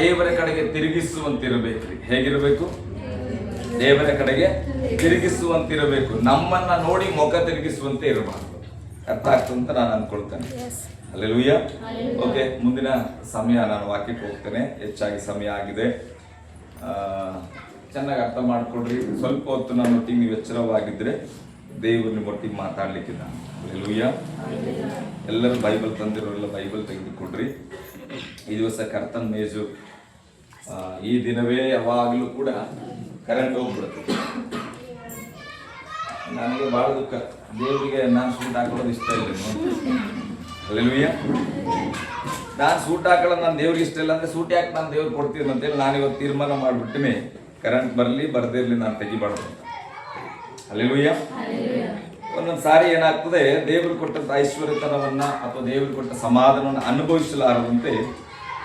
ದೇವರ ಕಡೆಗೆ ತಿರುಗಿಸುವಂತಿರಬೇಕ್ರಿ. ಹೇಗಿರಬೇಕು? ದೇವರ ಕಡೆಗೆ ತಿರುಗಿಸುವಂತಿರಬೇಕು. ನಮ್ಮನ್ನ ನೋಡಿ ಮುಖ ತಿರುಗಿಸುವಂತೆ ಇರಬಾರ್ದು. ಅರ್ಥ ಆಗ್ತದೆ ಅಂತ ನಾನು ಅನ್ಕೊಳ್ತೇನೆ. ಹಲ್ಲೆಲೂಯಾ. ಓಕೆ, ಮುಂದಿನ ಸಮಯ ನಾನು ವಾಕ್ಯಕ್ಕೆ ಹೋಗ್ತೇನೆ. ಹೆಚ್ಚಾಗಿ ಸಮಯ ಆಗಿದೆ. ಚೆನ್ನಾಗಿ ಅರ್ಥ ಮಾಡ್ಕೊಡ್ರಿ. ಸ್ವಲ್ಪ ಹೊತ್ತು ನನ್ನೊಟ್ಟಿಗೆ ನೀವು ಎಚ್ಚರವಾಗಿದ್ರೆ ದೇವರು ನಿಮ್ಮೊಟ್ಟಿಗೆ ಮಾತಾಡ್ಲಿಕ್ಕಿಲ್ಲ. ಹಲ್ಲೆಲೂಯಾ. ಎಲ್ಲರೂ ಬೈಬಲ್ ತಂದಿರೋರೆಲ್ಲ ಬೈಬಲ್ ತೆಗೆದುಕೊಡ್ರಿ. ಈ ದಿವಸ ಕರ್ತನ ಮೇಜು. ಈ ದಿನವೇ ಯಾವಾಗಲೂ ಕೂಡ ಕರೆಂಟ್ ಹೋಗ್ಬಿಡುತ್ತೆ. ನನಗೆ ಭಾಳ ದುಃಖ. ದೇವರಿಗೆ ನಾನು ಸೂಟ್ ಹಾಕೊಳ್ಳೋದು ಇಷ್ಟ ಇಲ್ಲ. ಹಲ್ಲೆಲೂಯಾ. ನಾನು ಸೂಟ್ ಹಾಕೊಳ್ಳೋದು ನನ್ನ ದೇವ್ರಿಗೆ ಇಷ್ಟ ಇಲ್ಲ ಅಂದರೆ ಸೂಟ್ ಯಾಕೆ ನಾನು ದೇವ್ರು ಕೊಡ್ತೀನಿ ಅಂತೇಳಿ ನಾನು ಇವತ್ತು ತೀರ್ಮಾನ ಮಾಡಿಬಿಟ್ಟಿನಿ. ಕರೆಂಟ್ ಬರಲಿ ಬರದೇ ಇರಲಿ ನಾನು ತೆಗಿಬಾರ್ದು ಅಂತ. ಹಲ್ಲೆಲೂಯಾ. ಒಂದೊಂದು ಸಾರಿ ಏನಾಗ್ತದೆ, ದೇವರು ಕೊಟ್ಟಂಥ ಐಶ್ವರ್ಯತನವನ್ನು ಅಥವಾ ದೇವರು ಕೊಟ್ಟ ಸಮಾಧಾನವನ್ನು ಅನುಭವಿಸಲಾರದಂತೆ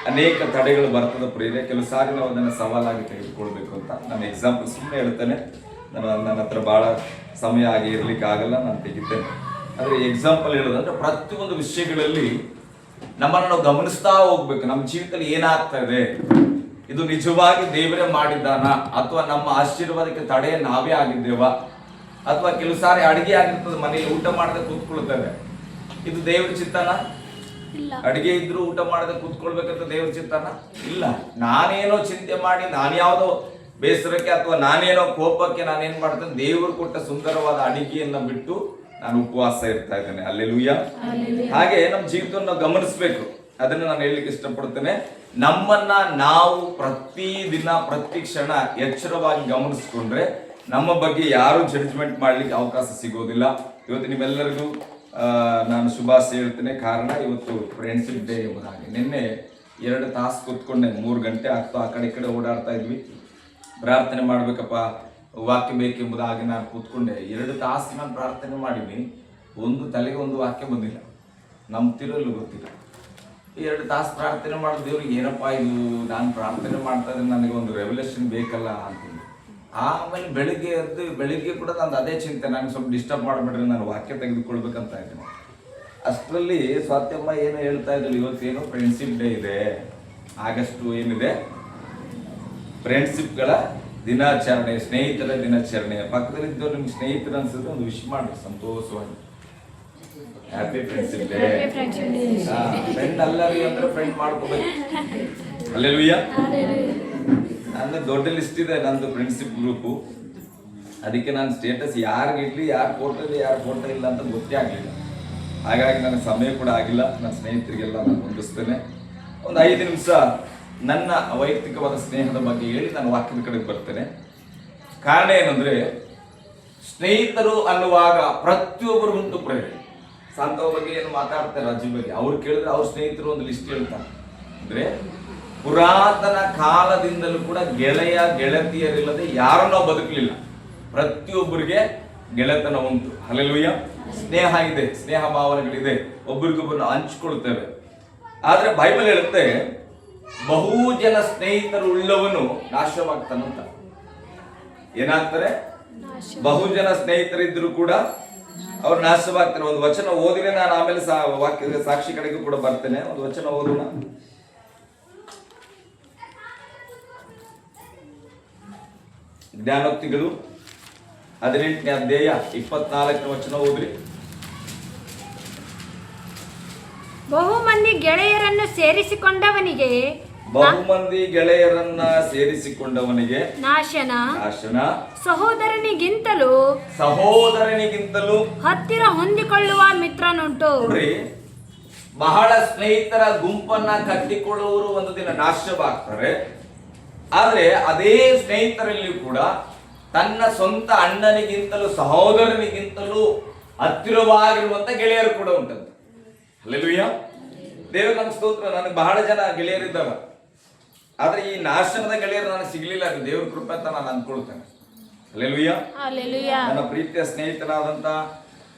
ಅನೇಕ ತಡೆಗಳು ಬರ್ತದೆ ಪ್ರಿಯರೇ. ಕೆಲವು ಸಾರಿ ನಾವು ಅದನ್ನು ಸವಾಲಾಗಿ ತೆಗೆದುಕೊಳ್ಬೇಕು ಅಂತ ನಾನು ಎಕ್ಸಾಂಪಲ್ ಸುಮ್ಮನೆ ಹೇಳ್ತೇನೆ. ನನ್ನ ಹತ್ರ ಭಾಳ ಸಮಯ ಆಗಿ ಇರ್ಲಿಕ್ಕೆ ಆಗಲ್ಲ, ನಾನು ತೆಗಿತೇನೆ. ಆದರೆ ಎಕ್ಸಾಂಪಲ್ ಹೇಳೋದಂದ್ರೆ ಪ್ರತಿಯೊಂದು ವಿಷಯಗಳಲ್ಲಿ ನಮ್ಮನ್ನು ನಾವು ಗಮನಿಸ್ತಾ ಹೋಗ್ಬೇಕು. ನಮ್ಮ ಜೀವಿತದಲ್ಲಿ ಏನಾಗ್ತಾ ಇದೆ, ಇದು ನಿಜವಾಗಿ ದೇವರೇ ಮಾಡಿದ್ದಾನ ಅಥವಾ ನಮ್ಮ ಆಶೀರ್ವಾದಕ್ಕೆ ತಡೆ ನಾವೇ ಆಗಿದ್ದೇವಾ, ಅಥವಾ ಕೆಲವು ಸಾರಿ ಅಡಿಗೆ ಆಗಿರ್ತದೆ, ಮನೆಯಲ್ಲಿ ಊಟ ಮಾಡದೆ ಕೂತ್ಕೊಳ್ತೇವೆ, ಇದು ದೇವ್ರ ಚಿತ್ತನ? ಅಡಿಗೆ ಇದ್ರು ಊಟ ಮಾಡದೆ ಕೂತ್ಕೊಳ್ಬೇಕಂತ ದೇವ್ರ ಚಿತ್ತನ? ಇಲ್ಲ. ನಾನೇನೋ ಚಿಂತೆ ಮಾಡಿ ನಾನ್ಯಾವುದೋ ಬೇಸರಕ್ಕೆ ಅಥವಾ ನಾನೇನೋ ಕೋಪಕ್ಕೆ ನಾನೇನ್ ಮಾಡ್ತೇನೆ, ದೇವರು ಕೊಟ್ಟ ಸುಂದರವಾದ ಅಡಿಗೆಯನ್ನ ಬಿಟ್ಟು ನಾನು ಉಪವಾಸ ಇರ್ತಾ ಇದ್ದೇನೆ. ಹಲ್ಲೆಲೂಯಾ. ಹಾಗೆ ನಮ್ಮ ಜೀವಿತವನ್ನು ಗಮನಿಸ್ಬೇಕು. ಅದನ್ನ ನಾನು ಹೇಳಲಿಕ್ಕೆ ಇಷ್ಟಪಡ್ತೇನೆ. ನಮ್ಮನ್ನ ನಾವು ಪ್ರತಿದಿನ ಪ್ರತಿ ಕ್ಷಣ ಎಚ್ಚರವಾಗಿ ಗಮನಿಸ್ಕೊಂಡ್ರೆ ನಮ್ಮ ಬಗ್ಗೆ ಯಾರು ಜಡ್ಜ್ಮೆಂಟ್ ಮಾಡ್ಲಿಕ್ಕೆ ಅವಕಾಶ ಸಿಗೋದಿಲ್ಲ. ಇವತ್ತು ನಿಮ್ಮೆಲ್ಲರಿಗೂ ನಾನು ಶುಭಾಶಯ ಹೇಳ್ತೇನೆ. ಕಾರಣ ಇವತ್ತು ಫ್ರೆಂಡ್ಶಿಪ್ ಡೇ ಎಂಬುದಾಗಿ. ನಿನ್ನೆ 2 ತಾಸು ಕೂತ್ಕೊಂಡೆ. 3 ಗಂಟೆ ಆಗ್ತಾ ಆ ಕಡೆ ಈ ಕಡೆ ಓಡಾಡ್ತಾ ಇದ್ವಿ. ಪ್ರಾರ್ಥನೆ ಮಾಡ್ಬೇಕಪ್ಪ, ವಾಕ್ಯ ಬೇಕೆಂಬುದಾಗಿ ನಾನು ಕೂತ್ಕೊಂಡೆ. 2 ತಾಸು ನಾನು ಪ್ರಾರ್ಥನೆ ಮಾಡೀನಿ. ಒಂದು ತಲೆಗೆ ಒಂದು ವಾಕ್ಯ ಬಂದಿಲ್ಲ, ನಂಬ್ತಿರಲ್ಲೂ ಗೊತ್ತಿಲ್ಲ. 2 ತಾಸು ಪ್ರಾರ್ಥನೆ ಮಾಡೋದು ದೇವ್ರಿಗೆ ಏನಪ್ಪ ಇದು, ನಾನು ಪ್ರಾರ್ಥನೆ ಮಾಡ್ತಾ ಇದ್ರೆ ನನಗೆ ಒಂದು ರೆವಲ್ಯೂಷನ್ ಬೇಕಲ್ಲ ಅಂತೀನಿ. ಆಮೇಲೆ ಬೆಳಿಗ್ಗೆ ಕೂಡ ನಂದು ಅದೇ ಚಿಂತೆ, ನಾನು ಸ್ವಲ್ಪ ಡಿಸ್ಟರ್ಬ್ ಮಾಡಿಬಿಟ್ರೆ ನಾನು ವಾಕ್ಯ ತೆಗೆದುಕೊಳ್ಬೇಕಂತ ಇದ್ದೀನಿ. ಅಷ್ಟರಲ್ಲಿ ಸ್ವಾತ್ಯಮ್ಮ ಏನು ಹೇಳ್ತಾ ಇದ್ರು, ಇವತ್ತೇನು ಫ್ರೆಂಡ್ಶಿಪ್ ಡೇ ಇದೆ, ಆಗಸ್ಟ್ ಏನಿದೆ ಫ್ರೆಂಡ್ಶಿಪ್ಗಳ ದಿನಾಚರಣೆ, ಸ್ನೇಹಿತರ ದಿನಾಚರಣೆ. ಪಕ್ಕದಲ್ಲಿದ್ದವ್ರು ನಿಮ್ಗೆ ಸ್ನೇಹಿತರು ಅನ್ಸಿದ್ರೆ ಒಂದು ವಿಶ್ ಮಾಡಿ ಸಂತೋಷವಾಗಿ. Happy friendship day. ಫ್ರೆಂಡ್ ಅಲ್ಲರಿ ಅಂದ್ರೆ ಫ್ರೆಂಡ್ ಮಾಡ್ಕೋಬೇಕು. ಹಲ್ಲೆಲೂಯಾ. ನನ್ನ ದೊಡ್ಡ ಲಿಸ್ಟ್ ಇದೆ, ನಂದು ಫ್ರೆಂಡ್ಶಿಪ್ ಗ್ರೂಪು. ಅದಕ್ಕೆ ನಾನು ಸ್ಟೇಟಸ್ ಯಾರಿಗೆ ಇಡ್ಲಿ, ಯಾರು ಫೋಟೋ ಇದೆ ಯಾರು ಫೋಟೋ ಇಲ್ಲ ಅಂತ ಗೊತ್ತೇ ಆಗಲಿಲ್ಲ. ಹಾಗಾಗಿ ನನಗೆ ಸಮಯ ಕೂಡ ಆಗಿಲ್ಲ. ನನ್ನ ಸ್ನೇಹಿತರಿಗೆಲ್ಲ ನಾನು ಹೊಂದಿಸ್ತೇನೆ. ಒಂದು 5 ನಿಮಿಷ ನನ್ನ ವೈಯಕ್ತಿಕವಾದ ಸ್ನೇಹದ ಬಗ್ಗೆ ಹೇಳಿ ನಾನು ವಾಕ್ಯದ ಕಡೆಗೆ ಬರ್ತೇನೆ. ಕಾರಣ ಏನಂದ್ರೆ, ಸ್ನೇಹಿತರು ಅನ್ನುವಾಗ ಪ್ರತಿಯೊಬ್ಬರು ಉಂಟು ಪ್ರೇರಣೆ. ಸಂತವ ಬಗ್ಗೆ ಏನು ಮಾತಾಡ್ತಾರೆ, ರಾಜು ಬಗ್ಗೆ, ಅವ್ರು ಕೇಳಿದ್ರೆ ಅವ್ರ ಸ್ನೇಹಿತರು ಒಂದು ಲಿಸ್ಟ್ ಹೇಳ್ತಾರೆ. ಅಂದ್ರೆ ಪುರಾತನ ಕಾಲದಿಂದಲೂ ಕೂಡ ಗೆಳೆಯ ಗೆಳತಿಯರಿಲ್ಲದೆ ಯಾರು ನಾವು ಬದುಕಲಿಲ್ಲ. ಪ್ರತಿಯೊಬ್ಬರಿಗೆ ಗೆಳೆತನ ಉಂಟು. ಹಲ್ಲೆಲೂಯಾ. ಸ್ನೇಹ ಇದೆ, ಸ್ನೇಹ ಭಾವನೆಗಳಿದೆ, ಒಬ್ಬರಿಗೊಬ್ಬರನ್ನು ಹಂಚಿಕೊಳ್ತೇವೆ. ಆದ್ರೆ ಬೈಬಲ್ ಹೇಳುತ್ತೆ, ಬಹುಜನ ಸ್ನೇಹಿತರು ಉಳ್ಳವನು ನಾಶವಾಗ್ತಾನಂತ. ಏನಾಗ್ತಾರೆ? ಬಹುಜನ ಸ್ನೇಹಿತರಿದ್ರು ಕೂಡ ಅವ್ರು ನಾಶವಾಗ್ತಾರೆ. ಒಂದು ವಚನ ಓದಿದ್ರೆ ನಾನು ಆಮೇಲೆ ವಾಕ್ಯದ ಸಾಕ್ಷಿ ಕಡೆಗೂ ಕೂಡ ಬರ್ತೇನೆ. ಒಂದು ವಚನ ಓದೋಣ. ಜ್ಞಾನೋಕ್ತಿಗಳು 18ನೇ ಅಧ್ಯಾಯ 24ನೇ ವಚನ ಓದ್ರಿ. ಬಹುಮಂದಿ ಗೆಳೆಯರನ್ನು ಸೇರಿಸಿಕೊಂಡವನಿಗೆ ನಾಶನ, ಸಹೋದರನಿಗಿಂತಲೂ ಹತ್ತಿರ ಹೊಂದಿಕೊಳ್ಳುವ ಮಿತ್ರನುಂಟು. ಬಹಳ ಸ್ನೇಹಿತರ ಗುಂಪನ್ನ ಕಟ್ಟಿಕೊಳ್ಳುವವರು ಒಂದು ದಿನ ನಾಶವಾಗ್ತಾರೆ. ಆದ್ರೆ ಅದೇ ಸ್ನೇಹಿತರಲ್ಲಿ ಕೂಡ ತನ್ನ ಸ್ವಂತ ಅಣ್ಣನಿಗಿಂತಲೂ ಸಹೋದರನಿಗಿಂತಲೂ ಹತ್ತಿರವಾಗಿರುವಂತ ಗೆಳೆಯರು ಕೂಡ ಉಂಟಂತೆ. ಹಲ್ಲೆಲೂಯಾ. ದೇವರ ನಮ್ಮ ಸ್ತೋತ್ರ. ನನಗೆ ಬಹಳ ಜನ ಗೆಳೆಯರಿದ್ದಾರ. ಆದ್ರೆ ಈ ನಾಶನದ ಗೆಳೆಯರು ನನಗೆ ಸಿಗ್ಲಿಲ್ಲ. ಅದು ದೇವ್ರ ಕೃಪೆ ಅಂತ ನಾನು ಅಂದ್ಕೊಳ್ತೇನೆ. ಹಲ್ಲೆಲೂಯಾ. ನನ್ನ ಪ್ರೀತಿಯ ಸ್ನೇಹಿತನಾದಂತ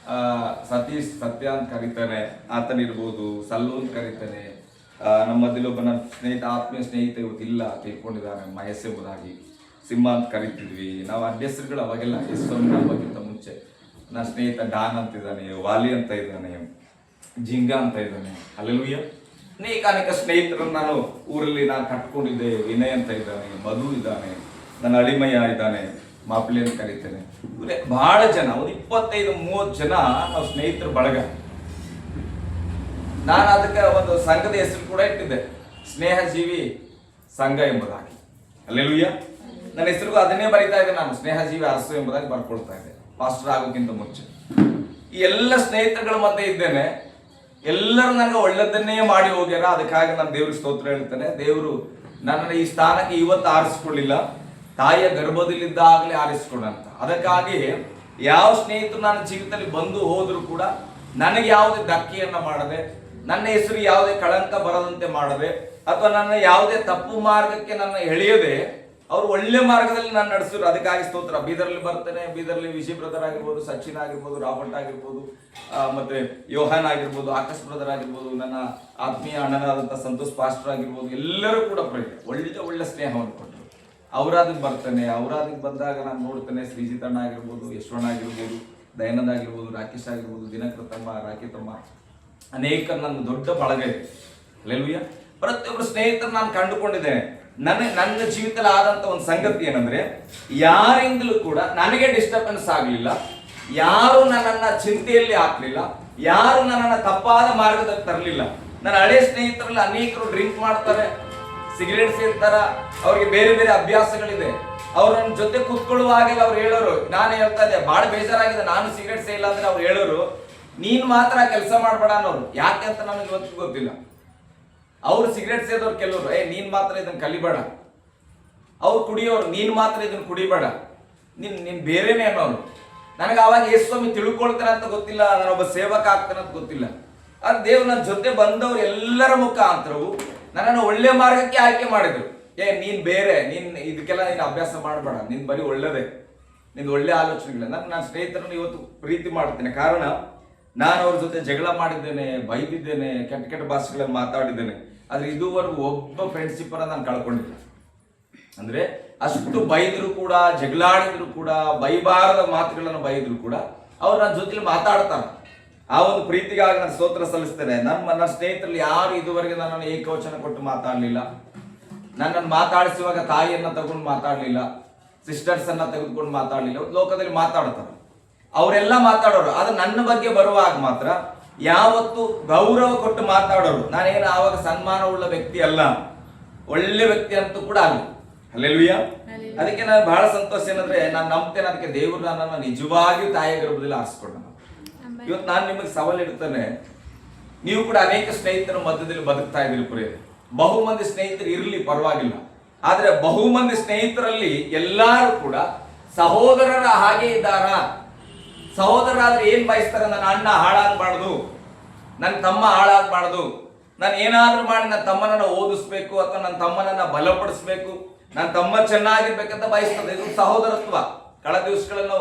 ಸತೀಶ್, ಸತ್ಯ ಅಂತ ಕರೀತಾನೆ, ಆತನಿರ್ಬೋದು. ಸಲ್ಲು ಅಂತ ಕರೀತಾನೆ. ನಮ್ಮ ಮಧ್ಯದಲ್ಲಿ ಒಬ್ಬ ನನ್ನ ಸ್ನೇಹಿತ, ಆತ್ಮೀಯ ಸ್ನೇಹಿತ ಇವತ್ತು ಇಲ್ಲ, ತಿಳ್ಕೊಂಡಿದ್ದಾನೆ. ಮಹೇಶ್ ಎಂಬುದಾಗಿ. ಸಿಂಹ ಅಂತ ಕರಿತಿದ್ವಿ ನಾವು. ಅಡ್ಡೆಸರುಗಳು ಅವಾಗೆಲ್ಲ ಹಬ್ಬಕ್ಕಿಂತ ಮುಂಚೆ. ನನ್ನ ಸ್ನೇಹಿತ ಡಾನ್ ಅಂತಿದ್ದಾನೆ, ವಾಲಿ ಅಂತ ಇದ್ದಾನೆ, ಜಿಂಗ ಅಂತ ಇದ್ದಾನೆ. ಹಲ್ಲೆಲೂಯಾ. ಅನೇಕ ಸ್ನೇಹಿತರನ್ನು ನಾನು ಊರಲ್ಲಿ ನಾನು ಕಟ್ಕೊಂಡಿದ್ದೆ. ವಿನಯ್ ಅಂತ ಇದ್ದಾನೆ, ಮಧು ಇದ್ದಾನೆ, ನನ್ನ ಅಳಿಮಯ್ಯ ಇದ್ದಾನೆ, ಮಾಪ್ಲಿ ಅಂತ ಕರೀತೇನೆ. ಇವರೇ ಬಹಳ ಜನ, ಒಂದು 25-30 ಜನ ನಾವು ಸ್ನೇಹಿತರ ಬಳಗ. ನಾನು ಅದಕ್ಕೆ ಒಂದು ಸಂಘದ ಹೆಸರು ಕೂಡ ಇಟ್ಟಿದ್ದೆ, ಸ್ನೇಹಜೀವಿ ಸಂಘ ಎಂಬುದಾಗಿ. ಅಲ್ಲೆಲೂಯ್ಯ. ನನ್ನ ಹೆಸರಿಗೂ ಅದನ್ನೇ ಬರೀತಾ ಇದ್ದೆ, ನಾನು ಸ್ನೇಹಜೀವಿ ಅರಸು ಎಂಬುದಾಗಿ ಬರ್ಕೊಳ್ತಾ ಇದ್ದೆ ಪಾಸ್ಟರ್ ಆಗೋಕ್ಕಿಂತ ಮುಂಚೆ. ಈ ಎಲ್ಲ ಸ್ನೇಹಿತರುಗಳ ಮಧ್ಯೆ ಇದ್ದೇನೆ. ಎಲ್ಲರೂ ನನಗೆ ಒಳ್ಳೆದನ್ನೇ ಮಾಡಿ ಹೋಗ್ಯಾರ. ಅದಕ್ಕಾಗಿ ನಾನು ದೇವ್ರಿಗೆ ಸ್ತೋತ್ರ ಹೇಳ್ತೇನೆ. ದೇವರು ನನ್ನನ್ನು ಈ ಸ್ಥಾನಕ್ಕೆ ಇವತ್ತು ಆರಿಸ್ಕೊಳ್ಳಿಲ್ಲ, ತಾಯಿಯ ಗರ್ಭದಲ್ಲಿದ್ದಾಗಲೇ ಆರಿಸ್ಕೊಂಡಂತ. ಅದಕ್ಕಾಗಿ ಯಾವ ಸ್ನೇಹಿತರು ನನ್ನ ಜೀವಿತದಲ್ಲಿ ಬಂದು ಹೋದ್ರು ಕೂಡ ನನಗೆ ಯಾವುದೇ ಧಕ್ಕೆಯನ್ನ ಮಾಡದೆ, ನನ್ನ ಹೆಸರು ಯಾವುದೇ ಕಳಂಕ ಬರದಂತೆ ಮಾಡದೆ, ಅಥವಾ ನನ್ನ ಯಾವುದೇ ತಪ್ಪು ಮಾರ್ಗಕ್ಕೆ ನನ್ನ ಎಳೆಯದೆ ಅವ್ರು ಒಳ್ಳೆ ಮಾರ್ಗದಲ್ಲಿ ನಾನು ನಡೆಸಿದ್ರು. ಅದಕ್ಕಾಗಿ ಸ್ತೋತ್ರ. ಬೀದರ್ಲಿ ಬರ್ತೇನೆ, ಬೀದರ್ಲಿ ವಿಜಯ್ ಬ್ರದರ್ ಆಗಿರ್ಬೋದು, ಸಚಿನ್ ಆಗಿರ್ಬೋದು, ರಾಬರ್ಟ್ ಆಗಿರ್ಬೋದು, ಮತ್ತೆ ಯೋಹಾನ್ ಆಗಿರ್ಬೋದು, ಆಕಾಶ್ ಬ್ರದರ್ ಆಗಿರ್ಬೋದು, ನನ್ನ ಆತ್ಮೀಯ ಅಣ್ಣನಾದಂಥ ಸಂತೋಷ್ ಪಾಸ್ಟರ್ ಆಗಿರ್ಬೋದು, ಎಲ್ಲರೂ ಕೂಡ ಒಳ್ಳೆ ಸ್ನೇಹವನ್ನು ಕೊಟ್ಟರು. ಔರಾದಿಗೆ ಬರ್ತೇನೆ, ಔರಾದಿಗೆ ಬಂದಾಗ ನಾನು ನೋಡ್ತೇನೆ, ಶ್ರೀಜಿತ್ ಅಣ್ಣ ಆಗಿರ್ಬೋದು, ಯಶ್ವಣ್ಣ ಆಗಿರ್ಬೋದು, ದಯಾನಂದ್ ಆಗಿರ್ಬೋದು, ರಾಕೇಶ್ ಆಗಿರ್ಬೋದು, ದಿನಕೃತಮ್ಮ, ರಾಕಿತಮ್ಮ, ಅನೇಕ ನನ್ನ ದೊಡ್ಡ ಬಳಗ ಇದೆ. ಅಲ್ಲೆಲೂಯ್ಯ. ಪ್ರತಿಯೊಬ್ಬರು ಸ್ನೇಹಿತರು ನಾನು ಕಂಡುಕೊಂಡಿದ್ದೇನೆ. ನನ್ನ ಜೀವಿತದಲ್ಲಿ ಆದಂತ ಒಂದು ಸಂಗತಿ ಏನಂದ್ರೆ, ಯಾರಿಂದಲೂ ಕೂಡ ನನಗೆ ಡಿಸ್ಟರ್ಬೆನ್ಸ್ ಆಗಲಿಲ್ಲ, ಯಾರು ನನ್ನನ್ನ ಚಿಂತೆಯಲ್ಲಿ ಹಾಕ್ಲಿಲ್ಲ, ಯಾರು ನನ್ನನ್ನ ತಪ್ಪಾದ ಮಾರ್ಗದಲ್ಲಿ ತರಲಿಲ್ಲ. ನನ್ನ ಹಳೆ ಸ್ನೇಹಿತರಲ್ಲಿ ಅನೇಕರು ಡ್ರಿಂಕ್ ಮಾಡ್ತಾರೆ, ಸಿಗರೇಟ್ ಸೇರ್ತಾರ, ಅವ್ರಿಗೆ ಬೇರೆ ಬೇರೆ ಅಭ್ಯಾಸಗಳಿದೆ. ಅವ್ರ ನನ್ನ ಜೊತೆ ಕೂತ್ಕೊಳ್ಳುವಾಗೆಲ್ಲ ಅವ್ರು ಹೇಳೋರು, ನಾನು ಹೇಳ್ತಾ ಇದ್ದೆ ಬಹಳ ಬೇಜಾರಾಗಿದೆ, ನಾನು ಸಿಗರೇಟ್ ಸೇರಿಲ್ಲ ಅಂದ್ರೆ ಅವ್ರು ಹೇಳೋರು, ನೀನ್ ಮಾತ್ರ ಕೆಲಸ ಮಾಡ್ಬೇಡ ಅನ್ನೋರು. ಯಾಕೆ ಅಂತ ನನಗೆ ಇವತ್ತು ಗೊತ್ತಿಲ್ಲ. ಅವ್ರು ಸಿಗರೇಟ್ ಸೇದವ್ರು ಕೆಲವರು, ನೀನ್ ಮಾತ್ರ ಇದನ್ನ ಕಲಿಬೇಡ. ಅವ್ರು ಕುಡಿಯೋರು, ನೀನ್ ಮಾತ್ರ ಇದನ್ನ ಕುಡಿಬೇಡ, ನೀನ್ ಬೇರೆನೇ ಅನ್ನೋರು. ನನಗೆ ಅವಾಗ ಯೇಸುಸ್ವಾಮಿ ತಿಳ್ಕೊಳ್ತಾನೆ ಅಂತ ಗೊತ್ತಿಲ್ಲ, ನಾನೊಬ್ಬ ಸೇವಕ ಆಗ್ತಾನೆ ಅಂತ ಗೊತ್ತಿಲ್ಲ. ಆದ್ರೆ ದೇವ್ರು ನನ್ನ ಜೊತೆ ಬಂದವ್ರು ಎಲ್ಲರ ಮುಖಾಂತರವು ನನ್ನನ್ನು ಒಳ್ಳೆ ಮಾರ್ಗಕ್ಕೆ ಆಯ್ಕೆ ಮಾಡಿದ್ರು. ನೀನ್ ಬೇರೆ, ಇದಕ್ಕೆಲ್ಲ ನೀನು ಅಭ್ಯಾಸ ಮಾಡಬೇಡ, ನೀನ್ ಬರೀ ಒಳ್ಳೇದೇ, ನಿಂದು ಒಳ್ಳೆ ಆಲೋಚನೆಗಳಿಲ್ಲ. ನನ್ನ ಸ್ನೇಹಿತರನ್ನು ಇವತ್ತು ಪ್ರೀತಿ ಮಾಡ್ತೇನೆ. ಕಾರಣ ನಾನು ಅವ್ರ ಜೊತೆ ಜಗಳ ಮಾಡಿದ್ದೇನೆ, ಬೈದಿದ್ದೇನೆ, ಕೆಟ್ಟ ಕೆಟ್ಟ ಭಾಷೆಗಳಲ್ಲಿ ಮಾತಾಡಿದ್ದೇನೆ. ಆದ್ರೆ ಇದುವರೆಗೂ ಒಬ್ಬ ಫ್ರೆಂಡ್ಶಿಪ್ ಅನ್ನ ನಾನು ಕಳ್ಕೊಂಡಿದ್ದೆ. ಅಂದ್ರೆ ಅಷ್ಟು ಬೈದ್ರು ಕೂಡ, ಜಗಳಾಡಿದ್ರು ಕೂಡ, ಬೈಬಾರದ ಮಾತುಗಳನ್ನು ಬೈದ್ರು ಕೂಡ ಅವ್ರು ನನ್ನ ಜೊತೆಲಿ ಮಾತಾಡ್ತಾರೆ. ಆ ಒಂದು ಪ್ರೀತಿಗಾಗಿ ನಾನು ಸ್ತೋತ್ರ ಸಲ್ಲಿಸ್ತೇನೆ. ನನ್ನ ಸ್ನೇಹಿತರಲ್ಲಿ ಯಾರು ಇದುವರೆಗೆ ನನ್ನನ್ನು ಏಕವಚನ ಕೊಟ್ಟು ಮಾತಾಡಲಿಲ್ಲ, ನನ್ನನ್ನು ಮಾತಾಡಿಸುವಾಗ ತಾಯಿಯನ್ನ ತಗೊಂಡು ಮಾತಾಡಲಿಲ್ಲ, ಸಿಸ್ಟರ್ಸ್ ಅನ್ನ ತೆಗೆದುಕೊಂಡು ಮಾತಾಡಲಿಲ್ಲ. ಲೋಕದಲ್ಲಿ ಮಾತಾಡ್ತಾರೆ, ಅವರೆಲ್ಲ ಮಾತಾಡೋರು. ಆದ್ರೆ ನನ್ನ ಬಗ್ಗೆ ಬರುವಾಗ ಮಾತ್ರ ಯಾವತ್ತು ಗೌರವ ಕೊಟ್ಟು ಮಾತಾಡೋರು. ನಾನೇನು ಆವಾಗ ಸನ್ಮಾನ ಉಳ್ಳ ವ್ಯಕ್ತಿ ಅಲ್ಲ, ಒಳ್ಳೆ ವ್ಯಕ್ತಿ ಅಂತೂ ಕೂಡ ಅಲ್ಲ. ಹಲ್ಲೆಲೂಯ್ಯ. ಅದಕ್ಕೆ ನಾನು ಬಹಳ ಸಂತೋಷ ಏನಂದ್ರೆ, ನಾನು ನಂಬ್ತೇನೆ, ಅದಕ್ಕೆ ದೇವರು ನನ್ನನ್ನು ನಿಜವಾಗಿಯೂ ತಾಯಿಯ ಗರ್ಭದಲ್ಲಿ ಆರಿಸ್ಕೊಂಡ. ಇವತ್ತು ನಾನು ನಿಮಗೆ ಸವಾಲು ಇಡ್ತೇನೆ, ನೀವು ಕೂಡ ಅನೇಕ ಸ್ನೇಹಿತರ ಮಧ್ಯದಲ್ಲಿ ಬದುಕ್ತಾ ಇದ್ದೀರಿ. ಪ್ರಿಯ ಬಹುಮಂದಿ ಸ್ನೇಹಿತರು ಇರಲಿ, ಪರವಾಗಿಲ್ಲ. ಆದ್ರೆ ಬಹುಮಂದಿ ಸ್ನೇಹಿತರಲ್ಲಿ ಎಲ್ಲರೂ ಕೂಡ ಸಹೋದರರ ಹಾಗೆ ಇದ್ದಾರ. ಸಹೋದರರಾದ್ರೆ ಏನ್ ಬಯಸ್ತಾರೆ, ನನ್ನ ಅಣ್ಣ ಹಾಳಾಗಬಾರ್ದು, ನನ್ನ ತಮ್ಮ ಹಾಳಾಗಬಾರ್ದು, ನಾನು ಏನಾದ್ರೂ ಮಾಡಿ ನನ್ನ ತಮ್ಮನನ್ನ ಓದಿಸ್ಬೇಕು, ಅಥವಾ ನನ್ನ ತಮ್ಮನನ್ನ ಬಲಪಡಿಸ್ಬೇಕು, ನನ್ನ ತಮ್ಮ ಚೆನ್ನಾಗಿರ್ಬೇಕಂತ ಬಯಸ್ತದೆ. ಇದು ಸಹೋದರತ್ವ. ಕಳೆದ ದಿವಸಗಳನ್ನು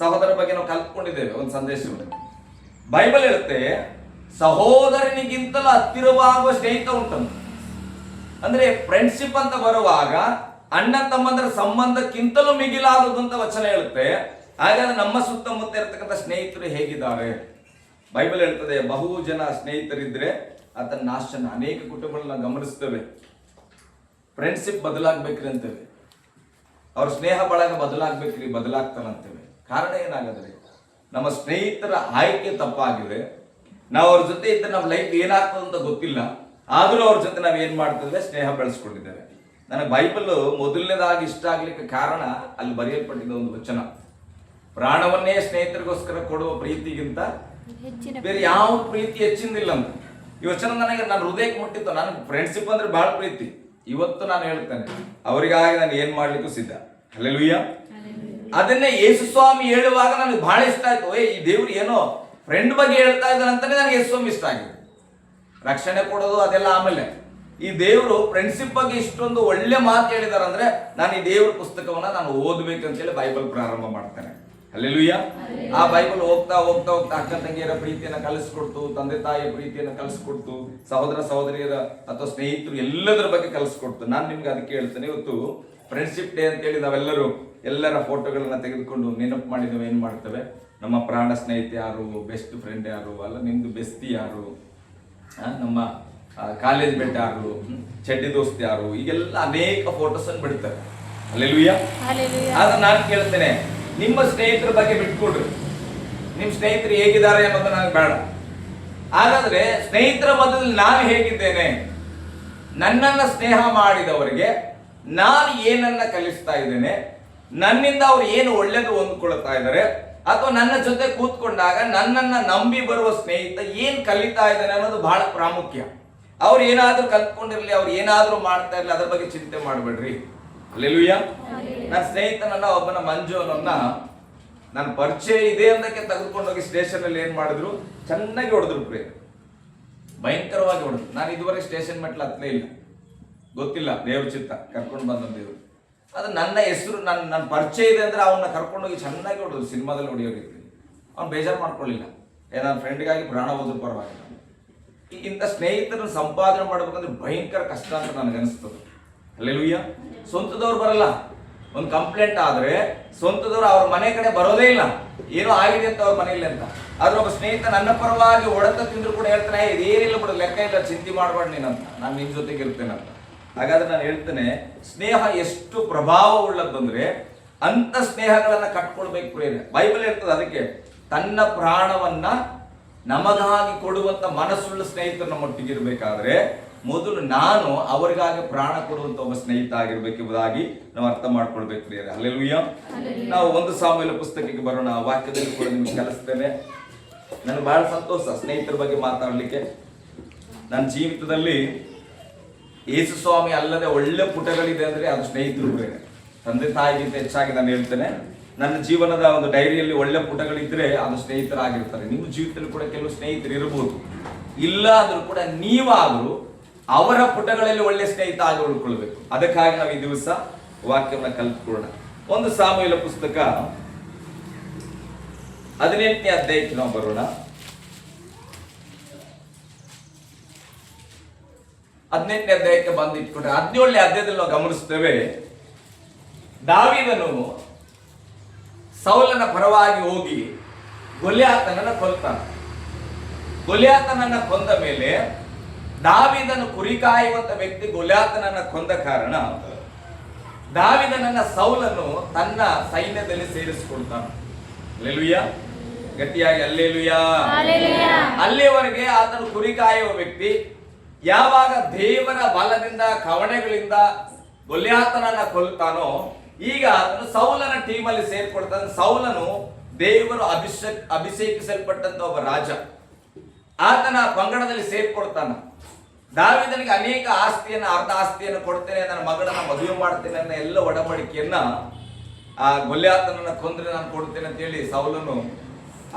ಸಹೋದರ ಬಗ್ಗೆ ನಾವು ಕಲ್ತ್ಕೊಂಡಿದ್ದೇವೆ ಒಂದು ಸಂದೇಶವನ್ನು. ಬೈಬಲ್ ಹೇಳುತ್ತೆ, ಸಹೋದರನಿಗಿಂತಲೂ ಹತ್ತಿರವಾಗುವ ಸ್ನೇಹಿತ ಉಂಟಂತ. ಅಂದ್ರೆ ಫ್ರೆಂಡ್ಶಿಪ್ ಅಂತ ಬರುವಾಗ ಅಣ್ಣ ತಮ್ಮಂದರ ಸಂಬಂಧಕ್ಕಿಂತಲೂ ಮಿಗಿಲಾದದ್ದು ಅಂತ ವಚನ ಹೇಳುತ್ತೆ. ಹಾಗಾದ್ರೆ ನಮ್ಮ ಸುತ್ತಮುತ್ತ ಇರತಕ್ಕಂಥ ಸ್ನೇಹಿತರು ಹೇಗಿದ್ದಾರೆ? ಬೈಬಲ್ ಹೇಳ್ತದೆ, ಬಹು ಜನ ಸ್ನೇಹಿತರಿದ್ರೆ ಆತನ ನಾಶನ. ಅನೇಕ ಕುಟುಂಬಗಳನ್ನ ಗಮನಿಸ್ತೇವೆ, ಫ್ರೆಂಡ್ಶಿಪ್ ಬದಲಾಗ್ಬೇಕ್ರಿ ಅಂತೇವೆ, ಅವ್ರ ಸ್ನೇಹ ಬಳಗ ಬದಲಾಗ್ಬೇಕ್ರಿ, ಬದಲಾಗ್ತಾನಂತೇವೆ. ಕಾರಣ ಏನಾಗದ್ರೆ, ನಮ್ಮ ಸ್ನೇಹಿತರ ಆಯ್ಕೆ ತಪ್ಪಾಗಿದೆ. ನಾವು ಅವ್ರ ಜೊತೆ ಇದ್ದರೆ ನಮ್ಮ ಲೈಫ್ ಏನಾಗ್ತದೆ ಅಂತ ಗೊತ್ತಿಲ್ಲ, ಆದರೂ ಅವ್ರ ಜೊತೆ ನಾವು ಏನ್ ಮಾಡ್ತೇವೆ, ಸ್ನೇಹ ಬೆಳೆಸ್ಕೊಂಡಿದ್ದೇವೆ. ನನಗೆ ಬೈಬಲ್ ಮೊದಲನೇದಾಗಿ ಇಷ್ಟ ಆಗ್ಲಿಕ್ಕೆ ಕಾರಣ, ಅಲ್ಲಿ ಬರೆಯಲ್ಪಟ್ಟಿದ್ದ ಒಂದು ವಚನ, ಪ್ರಾಣವನ್ನೇ ಸ್ನೇಹಿತರಿಗೋಸ್ಕರ ಕೊಡುವ ಪ್ರೀತಿಗಿಂತ ಬೇರೆ ಯಾವ ಪ್ರೀತಿ ಹೆಚ್ಚಿಂದಿಲ್ಲ ಅಂತ. ಈ ವಚನ ನನಗೆ ನನ್ನ ಹೃದಯಕ್ಕೆ ಮುಟ್ಟಿತ್ತು. ನನಗೆ ಫ್ರೆಂಡ್ಶಿಪ್ ಅಂದ್ರೆ ಬಹಳ ಪ್ರೀತಿ. ಇವತ್ತು ನಾನು ಹೇಳ್ತೇನೆ, ಅವರಿಗಾಗಿ ನಾನು ಏನ್ ಮಾಡ್ಲಿಕ್ಕೂ ಸಿದ್ಧ. ಹಲ್ಲೆಲೂಯ್ಯ. ಅದನ್ನೇ ಯೇಸು ಸ್ವಾಮಿ ಹೇಳುವಾಗ ನನಗೆ ಬಹಳ ಇಷ್ಟ ಆಯ್ತು. ಈ ದೇವ್ರು ಏನೋ ಫ್ರೆಂಡ್ ಬಗ್ಗೆ ಹೇಳ್ತಾ ಇದ್ದಾನೆ ಅಂತಾನೆ ನನಗೆ ಯೇಸು ಸ್ವಾಮಿ ಇಷ್ಟ ಆಗಿದೆ. ರಕ್ಷಣೆ ಕೊಡೋದು ಅದೆಲ್ಲ ಆಮೇಲೆ, ಈ ದೇವರು ಫ್ರೆಂಡ್ಶಿಪ್ ಬಗ್ಗೆ ಇಷ್ಟೊಂದು ಒಳ್ಳೆ ಮಾತು ಹೇಳಿದಾರೆ ಅಂದ್ರೆ, ನಾನು ಈ ದೇವ್ರ ಪುಸ್ತಕವನ್ನ ನಾನು ಓದ್ಬೇಕಂತೇಳಿ ಬೈಬಲ್ ಪ್ರಾರಂಭ ಮಾಡ್ತೇನೆ. ಹಲ್ಲೆಲೂಯ್ಯ. ಆ ಬೈಬಲ್ ಹೋಗ್ತಾ ಹೋಗ್ತಾ ಹೋಗ್ತಾ ಅಕ್ಕ ತಂಗಿಯರ ಪ್ರೀತಿಯನ್ನು ಕಲಿಸ್ಕೊಡ್ತು, ತಂದೆ ತಾಯಿಯ ಪ್ರೀತಿಯನ್ನು ಕಲಿಸ್ಕೊಡ್ತು, ಸಹೋದರ ಸಹೋದರಿಯರ ಅಥವಾ ಸ್ನೇಹಿತರು ಎಲ್ಲದರ ಬಗ್ಗೆ ಕಲಿಸ್ಕೊಡ್ತು. ನಾನು ನಿಮ್ಗೆ ಅದಕ್ಕೆ ಹೇಳ್ತೇನೆ, ಇವತ್ತು ಫ್ರೆಂಡ್ಶಿಪ್ ಡೇ ಅಂತೇಳಿ ನಾವೆಲ್ಲರೂ ಎಲ್ಲರ ಫೋಟೋಗಳನ್ನ ತೆಗೆದುಕೊಂಡು ನೆನಪು ಮಾಡಿ ನಾವು ಏನ್ ಮಾಡ್ತೇವೆ, ನಮ್ಮ ಪ್ರಾಣ ಸ್ನೇಹಿತ ಯಾರು, ಬೆಸ್ಟ್ ಫ್ರೆಂಡ್ ಯಾರು, ಅಲ್ಲ ನಿಮ್ದು ಬೆಸ್ತಿ ಯಾರು, ನಮ್ಮ ಕಾಲೇಜ್ ಬೆಟ್ಟ ಯಾರು, ಚಡ್ಡಿ ದೋಸ್ತಿ ಯಾರು, ಈಗೆಲ್ಲ ಅನೇಕ ಫೋಟೋಸ್ ಅನ್ನು ಬಿಡ್ತಾರೆ. ಹಲ್ಲೆಲೂಯಾ. ಆದ್ರೆ ನಾನು ಕೇಳ್ತೇನೆ, ನಿಮ್ಮ ಸ್ನೇಹಿತರ ಬಗ್ಗೆ ಬಿಟ್ಕೊಡ್ರಿ. ನಿಮ್ಮ ಸ್ನೇಹಿತರು ಹೇಗಿದ್ದಾರೆ ಅನ್ನೋದು ನನಗೆ ಬೇಡ. ಹಾಗಾದ್ರೆ ಸ್ನೇಹಿತರ ಮಧ್ಯದಲ್ಲಿ ನಾನು ಹೇಗಿದ್ದೇನೆ, ನನ್ನನ್ನ ಸ್ನೇಹ ಮಾಡಿದವರಿಗೆ ನಾನು ಏನನ್ನ ಕಲಿಸ್ತಾ ಇದ್ದೇನೆ, ನನ್ನಿಂದ ಅವ್ರು ಏನು ಒಳ್ಳೇದು ಹೊಂದ್ಕೊಳ್ತಾ ಇದ್ದಾರೆ, ಅಥವಾ ನನ್ನ ಜೊತೆ ಕೂತ್ಕೊಂಡಾಗ ನನ್ನನ್ನ ನಂಬಿ ಬರುವ ಸ್ನೇಹಿತ ಏನ್ ಕಲಿತಾ ಇದ್ದಾನೆ ಅನ್ನೋದು ಬಹಳ ಪ್ರಾಮುಖ್ಯ. ಅವ್ರು ಏನಾದ್ರೂ ಕಲ್ತ್ಕೊಂಡಿರ್ಲಿ, ಅವ್ರು ಏನಾದ್ರೂ ಮಾಡ್ತಾ ಇರ್ಲಿ, ಅದ್ರ ಬಗ್ಗೆ ಚಿಂತೆ ಮಾಡಬೇಡ್ರಿ. ಹಲ್ಲೆಲೂಯಾ. ನನ್ನ ಸ್ನೇಹಿತನನ್ನ ಒಬ್ಬನ ಮಂಜುವನನ್ನ ನನ್ನ ಪರಿಚಯ ಇದೆ ಅಂದಕ್ಕೆ ತೆಗೆದುಕೊಂಡೋಗಿ ಸ್ಟೇಷನ್ ಅಲ್ಲಿ ಏನ್ ಮಾಡಿದ್ರು, ಚೆನ್ನಾಗಿ ಹೊಡೆದ್ರು ಪ್ರೇಮ, ಭಯಂಕರವಾಗಿ ಹೊಡೆದ್ರು. ನಾನು ಇದುವರೆಗೆ ಸ್ಟೇಷನ್ ಮೆಟ್ಲು ಹತ್ತಲೇ ಇಲ್ಲ, ಗೊತ್ತಿಲ್ಲ, ದೇವ್ರ ಚಿತ್ತ ಕರ್ಕೊಂಡು ಬಂದ ದೇವ್ರು. ಅದು ನನ್ನ ಹೆಸರು, ನನ್ನ ಪರಿಚಯ ಇದೆ ಅಂದ್ರೆ ಅವನ್ನ ಕರ್ಕೊಂಡೋಗಿ ಚೆನ್ನಾಗಿ ಹೊಡೆದ್ರು. ಸಿನಿಮಾದಲ್ಲಿ ಹೊಡೆಯೋಗಿರ್ತೀನಿ, ಅವ್ನು ಬೇಜಾರು ಮಾಡ್ಕೊಳ್ಳಿಲ್ಲ. ನನ್ನ ಫ್ರೆಂಡ್ಗಾಗಿ ಪ್ರಾಣ ಹೋದ್ರು ಪರವಾಗಿಲ್ಲ. ಇಂಥ ಸ್ನೇಹಿತರನ್ನು ಸಂಪಾದನೆ ಮಾಡ್ಬೇಕಂದ್ರೆ ಭಯಂಕರ ಕಷ್ಟ ಅಂತ ನನಗನ್ನಿಸ್ತದೆ. ಹಲ್ಲೆಲೂಯಾ. ಸ್ವಂತದವ್ರು ಬರಲ್ಲ. ಒಂದು ಕಂಪ್ಲೇಂಟ್ ಆದ್ರೆ ಸ್ವಂತದವ್ರು ಅವ್ರ ಮನೆ ಕಡೆ ಬರೋದೇ ಇಲ್ಲ, ಏನೋ ಆಗಿದೆ ಅಂತ ಅವ್ರ ಮನೆಯಲ್ಲಿ ಅಂತ. ಆದ್ರೆ ಒಬ್ಬ ಸ್ನೇಹಿತ ನನ್ನ ಪರವಾಗಿ ಹೊಡೆತ ತಿಂದ್ರು ಕೂಡ ಹೇಳ್ತಾನೆ, ಇದೇನಿಲ್ಲ ಬಿಡು, ಲೆಕ್ಕ ಇಲ್ಲ, ಚಿಂತೆ ಮಾಡ್ಬೇಡ ನೀನಂತ, ನಾನು ನಿನ್ ಜೊತೆಗೆ ಇರ್ತೇನೆ ಅಂತ. ಹಾಗಾದ್ರೆ ನಾನು ಹೇಳ್ತೇನೆ, ಸ್ನೇಹ ಎಷ್ಟು ಪ್ರಭಾವ ಉಳ್ಳದಂದ್ರೆ ಅಂತ ಸ್ನೇಹಗಳನ್ನ ಕಟ್ಕೊಳ್ಬೇಕು ಪ್ರೇರಣೆ. ಬೈಬಲ್ ಇರ್ತದೆ ಅದಕ್ಕೆ, ತನ್ನ ಪ್ರಾಣವನ್ನ ನಮಗಾಗಿ ಕೊಡುವಂತ ಮನಸ್ಸುಳ್ಳ ಸ್ನೇಹಿತರು ನಮ್ಮೊಟ್ಟಿಗಿರ್ಬೇಕಾದ್ರೆ ಮೊದಲು ನಾನು ಅವರಿಗಾಗಿ ಪ್ರಾಣ ಕೊಡುವಂತ ಒಬ್ಬ ಸ್ನೇಹಿತ ಆಗಿರ್ಬೇಕೆಂಬುದಾಗಿ ನಾವು ಅರ್ಥ ಮಾಡ್ಕೊಳ್ಬೇಕು ಪ್ರಿಯರೇ. ಹಲ್ಲೆಲೂಯಾ. ನಾವು 1 ಸಾಮುವೇಲ ಪುಸ್ತಕಕ್ಕೆ ಬರೋಣ. ಆ ವಾಕ್ಯದಲ್ಲಿ ಕೂಡ ನಿಮ್ಗೆ ಕಲಿಸ್ತೇನೆ. ನನಗೆ ಬಹಳ ಸಂತೋಷ ಸ್ನೇಹಿತರ ಬಗ್ಗೆ ಮಾತಾಡ್ಲಿಕ್ಕೆ. ನನ್ನ ಜೀವಿತದಲ್ಲಿ ಯೇಸು ಸ್ವಾಮಿ ಅಲ್ಲದೆ ಒಳ್ಳೆ ಪುಟಗಳಿದೆ ಅಂದ್ರೆ ಅದು ಸ್ನೇಹಿತರು ಬೇರೆ. ತಂದೆ ತಾಯಿಗಿಂತ ಹೆಚ್ಚಾಗಿ ನಾನು ಹೇಳ್ತೇನೆ, ನನ್ನ ಜೀವನದ ಒಂದು ಡೈರಿಯಲ್ಲಿ ಒಳ್ಳೆ ಪುಟಗಳಿದ್ರೆ ಅದು ಸ್ನೇಹಿತರಾಗಿರ್ತಾರೆ. ನಿಮ್ಮ ಜೀವಿತದಲ್ಲಿ ಕೂಡ ಕೆಲವು ಸ್ನೇಹಿತರು ಇರಬಹುದು, ಇಲ್ಲ ಅಂದ್ರೂ ಕೂಡ ನೀವಾದ್ರೂ ಅವರ ಪುಟಗಳಲ್ಲಿ ಒಳ್ಳೆ ಸ್ನೇಹಿತ ಆಗಿ ಉಳ್ಕೊಳ್ಬೇಕು. ಅದಕ್ಕಾಗಿ ನಾವು ಈ ದಿವಸ ವಾಕ್ಯವನ್ನ ಕಲ್ತ್ಕೊಳ್ಳೋಣ. 1 ಸಾಮುವೇಲ ಪುಸ್ತಕ 18ನೇ ಅಧ್ಯಾಯಕ್ಕೆ ನಾವು ಬರೋಣ. 18ನೇ ಅಧ್ಯಾಯಕ್ಕೆ ಬಂದಿಟ್ಕೊಂಡ್ರೆ 17ನೇ ಅಧ್ಯಾಯದಲ್ಲಿ ನಾವು ಗಮನಿಸ್ತೇವೆ, ದಾವೀದನು ಸೌಲನ ಪರವಾಗಿ ಹೋಗಿ ಗೊಲ್ಯಾತನನ್ನ ಕೊಲ್ತಾನೆ. ಗೊಲ್ಯಾತನನ್ನ ಕೊಂದ ಮೇಲೆ ದಾವೀದನು ಕುರಿ ಕಾಯುವಂತ ವ್ಯಕ್ತಿ ಗೊಲ್ಯಾತನನ್ನ ಕೊಂದ ಕಾರಣ ದಾವೀದನನ್ನ ಸೌಲನು ತನ್ನ ಸೈನ್ಯದಲ್ಲಿ ಸೇರಿಸಿಕೊಳ್ತಾನೆ. ಹಲ್ಲೆಲೂಯಾ. ಗಟ್ಟಿಯಾಗಿ ಹಲ್ಲೆಲೂಯಾ. ಅಲ್ಲಿವರೆಗೆ ಆತನು ಕುರಿ ಕಾಯುವ ವ್ಯಕ್ತಿ. ಯಾವಾಗ ದೇವರ ಬಲದಿಂದ ಕವಣೆಗಳಿಂದ ಗೊಲ್ಯಾತನನ್ನ ಕೊಲ್ತಾನೋ, ಈಗ ಆತನು ಸೌಲನ ಟೀಮಲ್ಲಿ ಸೇರ್ಕೊಳ್ತಾನೆ. ಸೌಲನು ದೇವರು ಅಭಿಷೇಕಿಸಲ್ಪಟ್ಟಂತ ಒಬ್ಬ ರಾಜ, ಆತನ ಪಂಗಡದಲ್ಲಿ ಸೇರ್ಕೊಳ್ತಾನ. ದಾವೀದನಿಗೆ ಅನೇಕ ಆಸ್ತಿಯನ್ನ, ಅರ್ಧ ಆಸ್ತಿಯನ್ನು ಕೊಡ್ತೇನೆ, ನನ್ನ ಮಗಳನ್ನ ಮದುವೆ ಮಾಡ್ತೇನೆ ಅನ್ನೋ ಎಲ್ಲ ಒಡಂಬಡಿಕೆಯನ್ನ ಆ ಗೊಲ್ಯಾತನನ್ನ ಕೊಂದ್ರೆ ನಾನು ಕೊಡ್ತೇನೆ ಅಂತ ಹೇಳಿ ಸೌಲನು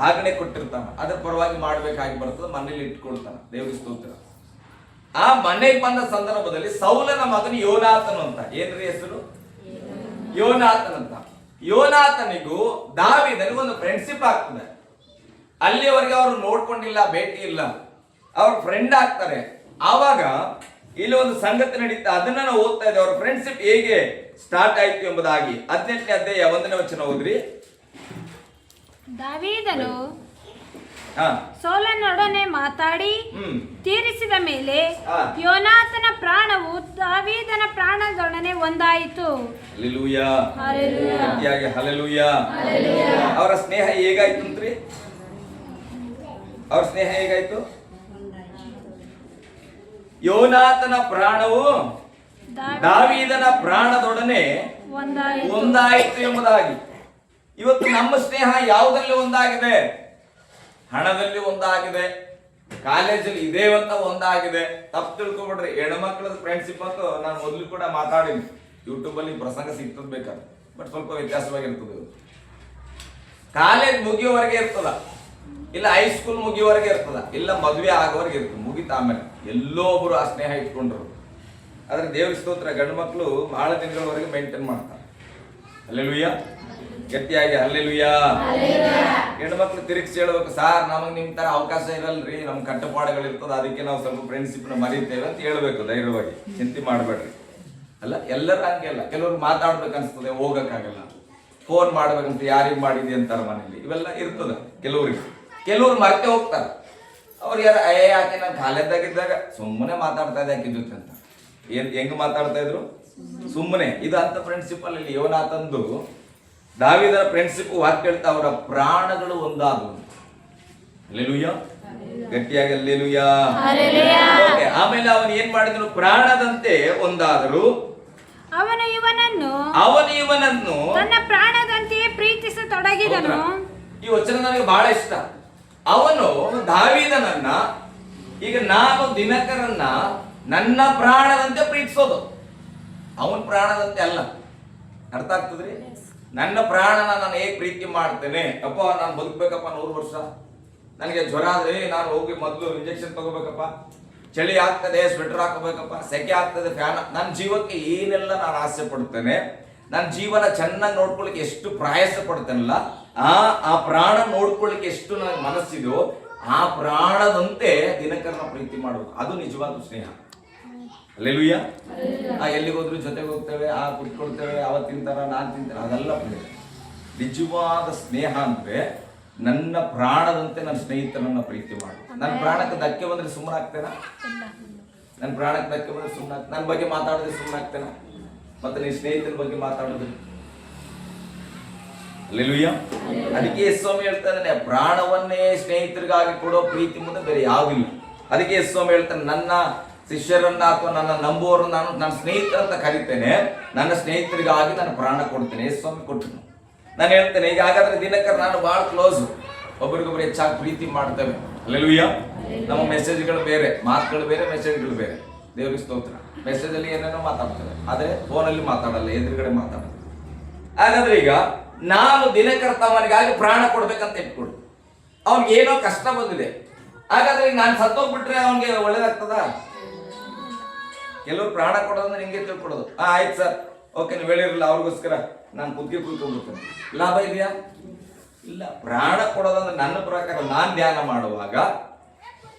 ಆಜ್ಞೆ ಕೊಟ್ಟಿರ್ತಾನ. ಅದರ ಪರವಾಗಿ ಮಾಡ್ಬೇಕಾಗಿ ಬರ್ತದೆ, ಮನೇಲಿ ಇಟ್ಕೊಳ್ತಾನ. ದೇವರಿಗೆ ಸ್ತೋತ್ರ. ಆ ಮನೆಗೆ ಬಂದ ಸಂದರ್ಭದಲ್ಲಿ ಸೌಲನ ಮಗನು ಯೋನಾತನು ಅಂತ, ಏನ್ರಿ ಹೆಸರು? ಯೋನಾತನ್ ಅಂತ. ಯೋನಾತನಿಗೂ ದಾವೀದನಿಗೂ ಒಂದು ಫ್ರೆಂಡ್ಶಿಪ್ ಆಗ್ತದೆ. ಅಲ್ಲಿವರೆಗೆ ಅವರು ನೋಡ್ಕೊಂಡಿಲ್ಲ, ಭೇಟಿ ಇಲ್ಲ, ಅವ್ರ ಫ್ರೆಂಡ್ ಆಗ್ತಾರೆ. ಆವಾಗ ಇಲ್ಲಿ ಒಂದು ಸಂಗತಿ ನಡೀತಾ, ಅದನ್ನ ನಾವು ಓದ್ತಾ ಇದ್ದೇವೆ. ಅವ್ರ ಫ್ರೆಂಡ್ಶಿಪ್ ಹೇಗೆ ಸ್ಟಾರ್ಟ್ ಆಯ್ತು ಎಂಬುದಾಗಿ 18ನೇ ಅಧ್ಯಾಯ 1ನೇ ವಚನ ಓದ್ರಿ. ದಾವೀದನು ಸೌಲನೊಡನೆ ಮಾತಾಡಿ ತೀರಿಸಿದ ಮೇಲೆ ಯೋನಾತನ ಪ್ರಾಣವು ದಾವೀದನ ಪ್ರಾಣದೊಡನೆ ಒಂದಾಯಿತು. ಹಲ್ಲೆಲೂಯಾ. ಹಲ್ಲೆಲೂಯಾ. ಅವರ ಸ್ನೇಹ ಹೇಗಾಯ್ತು ಅಂತ್ರಿ? ಅವ್ರ ಸ್ನೇಹ ಹೇಗಾಯ್ತು? ಯೋನಾತನ ಪ್ರಾಣವು ದಾವೀದನ ಪ್ರಾಣದೊಡನೆ ಒಂದಾಯಿತು ಎಂಬುದಾಗಿ. ಇವತ್ತು ನಮ್ಮ ಸ್ನೇಹ ಯಾವುದರಲ್ಲಿ ಒಂದಾಗಿದೆ? ಹಣದಲ್ಲಿ ಒಂದಾಗಿದೆ, ಕಾಲೇಜಲ್ಲಿ ಇದೆ ಅಂತ ಒಂದಾಗಿದೆ. ತಪ್ಪು ತಿಳ್ಕೊಬಿಡ್ರಿ. ಹೆಣ್ಮಕ್ಳದ ಫ್ರೆಂಡ್ಶಿಪ್ ಅಂತ ನಾನು ಮೊದಲು ಕೂಡ ಮಾತಾಡಿನಿ, ಯೂಟ್ಯೂಬ್ ಅಲ್ಲಿ ಪ್ರಸಂಗ ಸಿಗ್ತದ ಬೇಕಾದ್ರೆ, ಬಟ್ ಸ್ವಲ್ಪ ವ್ಯತ್ಯಾಸವಾಗಿರ್ತದೆ. ಕಾಲೇಜ್ ಮುಗಿಯೋವರೆಗೆ ಇರ್ತದ, ಇಲ್ಲ ಹೈಸ್ಕೂಲ್ ಮುಗಿಯೋವರೆಗೆ ಇರ್ತದ, ಇಲ್ಲ ಮದುವೆ ಆಗೋವರೆಗೆ ಇರ್ತದೆ. ಮುಗಿತ ಆಮೇಲೆ ಎಲ್ಲೋ ಒಬ್ರು ಆ ಸ್ನೇಹ ಇಟ್ಕೊಂಡ್ರು. ಆದ್ರೆ ದೇವ್ರ ಸ್ತೋತ್ರ, ಗಂಡು ಮಕ್ಕಳು ಬಹಳ ದಿನಗಳವರೆಗೆ ಮೇಂಟೈನ್ ಮಾಡ್ತಾರೆ. ಹಲ್ಲೆಲೂಯಾ. ಗಟ್ಟಿಯಾಗಿ ಹಲ್ಲೆಲೂಯಾ. ಹೆಣ್ಣು ಮಕ್ಳು ತಿರುಗಿಸಿ ಹೇಳ್ಬೇಕು, ಸಾರ್ ನಮಗ್ ನಿಮ್ ತರ ಅವಕಾಶ ಇರಲ್ರಿ, ನಮ್ ಕಟ್ಟಪಾಡುಗಳು ಇರ್ತದ, ಅದಕ್ಕೆ ನಾವು ಸ್ವಲ್ಪ ಫ್ರೆಂಡ್ಶಿಪ್ ನ ಮರಿತೇವೆ ಅಂತ ಹೇಳ್ಬೇಕು ಧೈರ್ಯವಾಗಿ. ಚಿಂತೆ ಮಾಡ್ಬೇಡ್ರಿ. ಅಲ್ಲ, ಎಲ್ಲರೂ ಹಂಗೆ ಅಲ್ಲ. ಕೆಲವ್ರು ಮಾತಾಡ್ಬೇಕು ಅನ್ಸ್ತದೆ, ಹೋಗಕ್ಕಾಗಲ್ಲ. ಫೋನ್ ಮಾಡ್ಬೇಕಂತ ಯಾರಿಗೆ ಮಾಡಿದ್ವಿ ಅಂತಾರ ಮನೇಲಿ, ಇವೆಲ್ಲ ಇರ್ತದ ಕೆಲವ್ರಿಗೆ. ಕೆಲವ್ರು ಮರ್ತೆ ಹೋಗ್ತಾರ. ಅವ್ರು ಯಾರು ಯಾಕೆ ನಾನು ಕಾಲೇಜಾಗಿದ್ದಾಗ ಸುಮ್ಮನೆ ಮಾತಾಡ್ತಾ ಇದ್ದೆ ಆಕೆ ಜೊತೆ ಅಂತ. ಹೆಂಗ್ ಮಾತಾಡ್ತಾ ಇದ್ರು? ಸುಮ್ಮನೆ. ಇದು ಅಂತ ಪ್ರಿನ್ಸಿಪಲ್ ಇಲ್ಲಿ ಯೋನಾತಂದು ದಾವೀದನ ಪ್ರಿನ್ಸಿಪ್ ವಾಕ್ಯ ಹೇಳ್ತಾ ಅವರ ಪ್ರಾಣಗಳು ಒಂದಾದವು. ಅಲ್ಲೇಲೂಯ, ಗಟ್ಟಿಯಾಗಿ ಅಲ್ಲೇಲೂಯ. ಆಮೇಲೆ ಅವನು ಏನ್ ಮಾಡಿದನು? ಪ್ರಾಣದಂತೆ ಒಂದಾದರು. ಅವನು ಇವನನ್ನು ತನ್ನ ಪ್ರಾಣದಂತೆಯೇ ಪ್ರೀತಿಸತೊಡಗಿದನು. ಈ ವಚನ ನನಗೆ ಬಹಳ ಇಷ್ಟ. ಅವನು ದಾವೀದನನ್ನ, ಈಗ ನಾನು ದಿನಕರನ್ನ ನನ್ನ ಪ್ರಾಣದಂತೆ ಪ್ರೀತಿಸೋದು, ಅವನ ಪ್ರಾಣದಂತೆ ಅಲ್ಲ. ಅರ್ಥ ಆಗ್ತದ್ರಿ? ನನ್ನ ಪ್ರಾಣನ ನಾನು ಹೇಗೆ ಪ್ರೀತಿ ಮಾಡ್ತೇನೆ, ಅಪ್ಪ ನಾನು ಬದುಕ್ಬೇಕಪ್ಪ 100 ವರ್ಷ, ನನಗೆ ಜ್ವರ ಆದ್ರೆ ನಾನು ಹೋಗಿ ಮೊದಲು ಇಂಜೆಕ್ಷನ್ ತಗೋಬೇಕಪ್ಪ, ಚಳಿ ಆಗ್ತದೆ ಸ್ವೆಟರ್ ಹಾಕೋಬೇಕಪ್ಪ, ಸೆಕೆ ಆಗ್ತದೆ ಫ್ಯಾನ್, ನನ್ನ ಜೀವಕ್ಕೆ ಏನೆಲ್ಲ ನಾನು ಆಸೆ ಪಡ್ತೇನೆ, ನನ್ನ ಜೀವನ ಚೆನ್ನಾಗಿ ನೋಡ್ಕೊಳ್ಳಿಕ್ಕೆ ಎಷ್ಟು ಪ್ರಯಾಸ ಪಡ್ತೇನಲ್ಲ, ಆ ಪ್ರಾಣ ನೋಡ್ಕೊಳ್ಳಿಕ್ಕೆ ಎಷ್ಟು ನನಗೆ ಮನಸ್ಸಿದೋ ಆ ಪ್ರಾಣದಂತೆ ದಿನಕರನ ಪ್ರೀತಿ ಮಾಡೋದು, ಅದು ನಿಜವಾದ ಸ್ನೇಹ. ಅಲ್ಲೇಲೂಯ್ಯ. ಎಲ್ಲಿಗೆ ಹೋದ್ರು ಜೊತೆಗೆ ಹೋಗ್ತೇವೆ, ಕುತ್ಕೊಳ್ತೇವೆ, ಅವತ್ತು ತಿಂತಾರ ನಾನು ತಿಂತಾರ, ಅದೆಲ್ಲ ನಿಜವಾದ ಸ್ನೇಹ ಅಂದ್ರೆ ನನ್ನ ಪ್ರಾಣದಂತೆ ನನ್ನ ಸ್ನೇಹಿತರನ್ನ ಪ್ರೀತಿ ಮಾಡು. ನನ್ನ ಪ್ರಾಣಕ್ಕೆ ಧಕ್ಕೆ ಬಂದ್ರೆ ಸುಮ್ಮನೆ ಆಗ್ತೇನಾ? ನನ್ನ ಪ್ರಾಣಕ್ಕೆ ಧಕ್ಕೆ ಬಂದ್ರೆ ಸುಮ್ಮನೆ ಆಗ್ತೇನೆ? ನನ್ನ ಬಗ್ಗೆ ಮಾತಾಡಿದ್ರೆ ಸುಮ್ಮನೆ ಆಗ್ತೇನಾ? ಮತ್ತೆ ನೀನ್ ಸ್ನೇಹಿತರ ಬಗ್ಗೆ ಮಾತಾಡೋದು? ಅಲ್ಲೇಲೂಯ್ಯ. ಅದಕ್ಕೆ ಸ್ವಾಮಿ ಹೇಳ್ತಾ ಇದ್ದಾನೆ, ಪ್ರಾಣವನ್ನೇ ಸ್ನೇಹಿತರಿಗಾಗಿ ಕೊಡೋ ಪ್ರೀತಿ ಮುಂದೆ ಬೇರೆ ಯಾವಿಲ್ಲ. ಅದಕ್ಕೆ ಸ್ವಾಮಿ ಹೇಳ್ತಾನೆ, ನನ್ನ ಶಿಷ್ಯರನ್ನ ಅಥವಾ ನನ್ನ ನಂಬುವವರನ್ನ ನಾನು ನನ್ನ ಸ್ನೇಹಿತರಂತ ಕರಿತೇನೆ, ನನ್ನ ಸ್ನೇಹಿತರಿಗಾಗಿ ನಾನು ಪ್ರಾಣ ಕೊಡ್ತೇನೆ. ಸ್ವಾಮಿ ಕೊಟ್ಟನು. ನಾನು ಹೇಳ್ತೇನೆ, ಈಗ ಹಾಗಾದ್ರೆ ದಿನಕರ್ ನಾನು ಬಹಳ ಕ್ಲೋಸ್, ಒಬ್ರಿಗೊಬ್ರು ಹೆಚ್ಚಾಗಿ ಪ್ರೀತಿ ಮಾಡ್ತೇವೆ. ಅಲ್ಲೇಲೂಯ್ಯ. ನಮ್ಮ ಮೆಸೇಜ್ಗಳು ಬೇರೆ, ಮಾತುಗಳು ಬೇರೆ, ಮೆಸೇಜ್ಗಳು ಬೇರೆ. ದೇವರಿಗೆ ಸ್ತೋತ್ರ. ಮೆಸೇಜ್ ಅಲ್ಲಿ ಏನೇನೋ ಮಾತಾಡ್ತೇವೆ, ಆದ್ರೆ ಫೋನಲ್ಲಿ ಮಾತಾಡಲ್ಲ, ಎದುರುಗಡೆ ಮಾತಾಡಲ್ಲ. ಹಾಗಾದ್ರೆ ಈಗ ನಾನು ದಿನಕರ್ತವನಿಗಾಗಿ ಪ್ರಾಣ ಕೊಡ್ಬೇಕಂತ ಇಟ್ಕೊಡು, ಅವ್ನಿಗೆ ಏನೋ ಕಷ್ಟ ಬಂದಿದೆ, ಹಾಗಾದ್ರೆ ಈಗ ನಾನು ಸತ್ತೋಗ್ಬಿಟ್ರೆ ಅವನಿಗೆ ಒಳ್ಳೇದಾಗ್ತದ? ಕೆಲವರು ಪ್ರಾಣ ಕೊಡೋದಂದ್ರೆ ನಿಂಗೆ ತಿಳ್ಕೊಡೋದು, ಆಯ್ತು ಸರ್, ಓಕೆ ನೀವು ಹೇಳಿರಲಿಲ್ಲ ಅವ್ರಿಗೋಸ್ಕರ ನಾನು ಕುತ್ಕೊಂಡ್ಬಿಡ್ತೇನೆ, ಲಾಭ ಇದೆಯಾ? ಇಲ್ಲ. ಪ್ರಾಣ ಕೊಡೋದಂದ್ರೆ ನನ್ನ ಪ್ರಕಾರ ನಾನು ಧ್ಯಾನ ಮಾಡುವಾಗ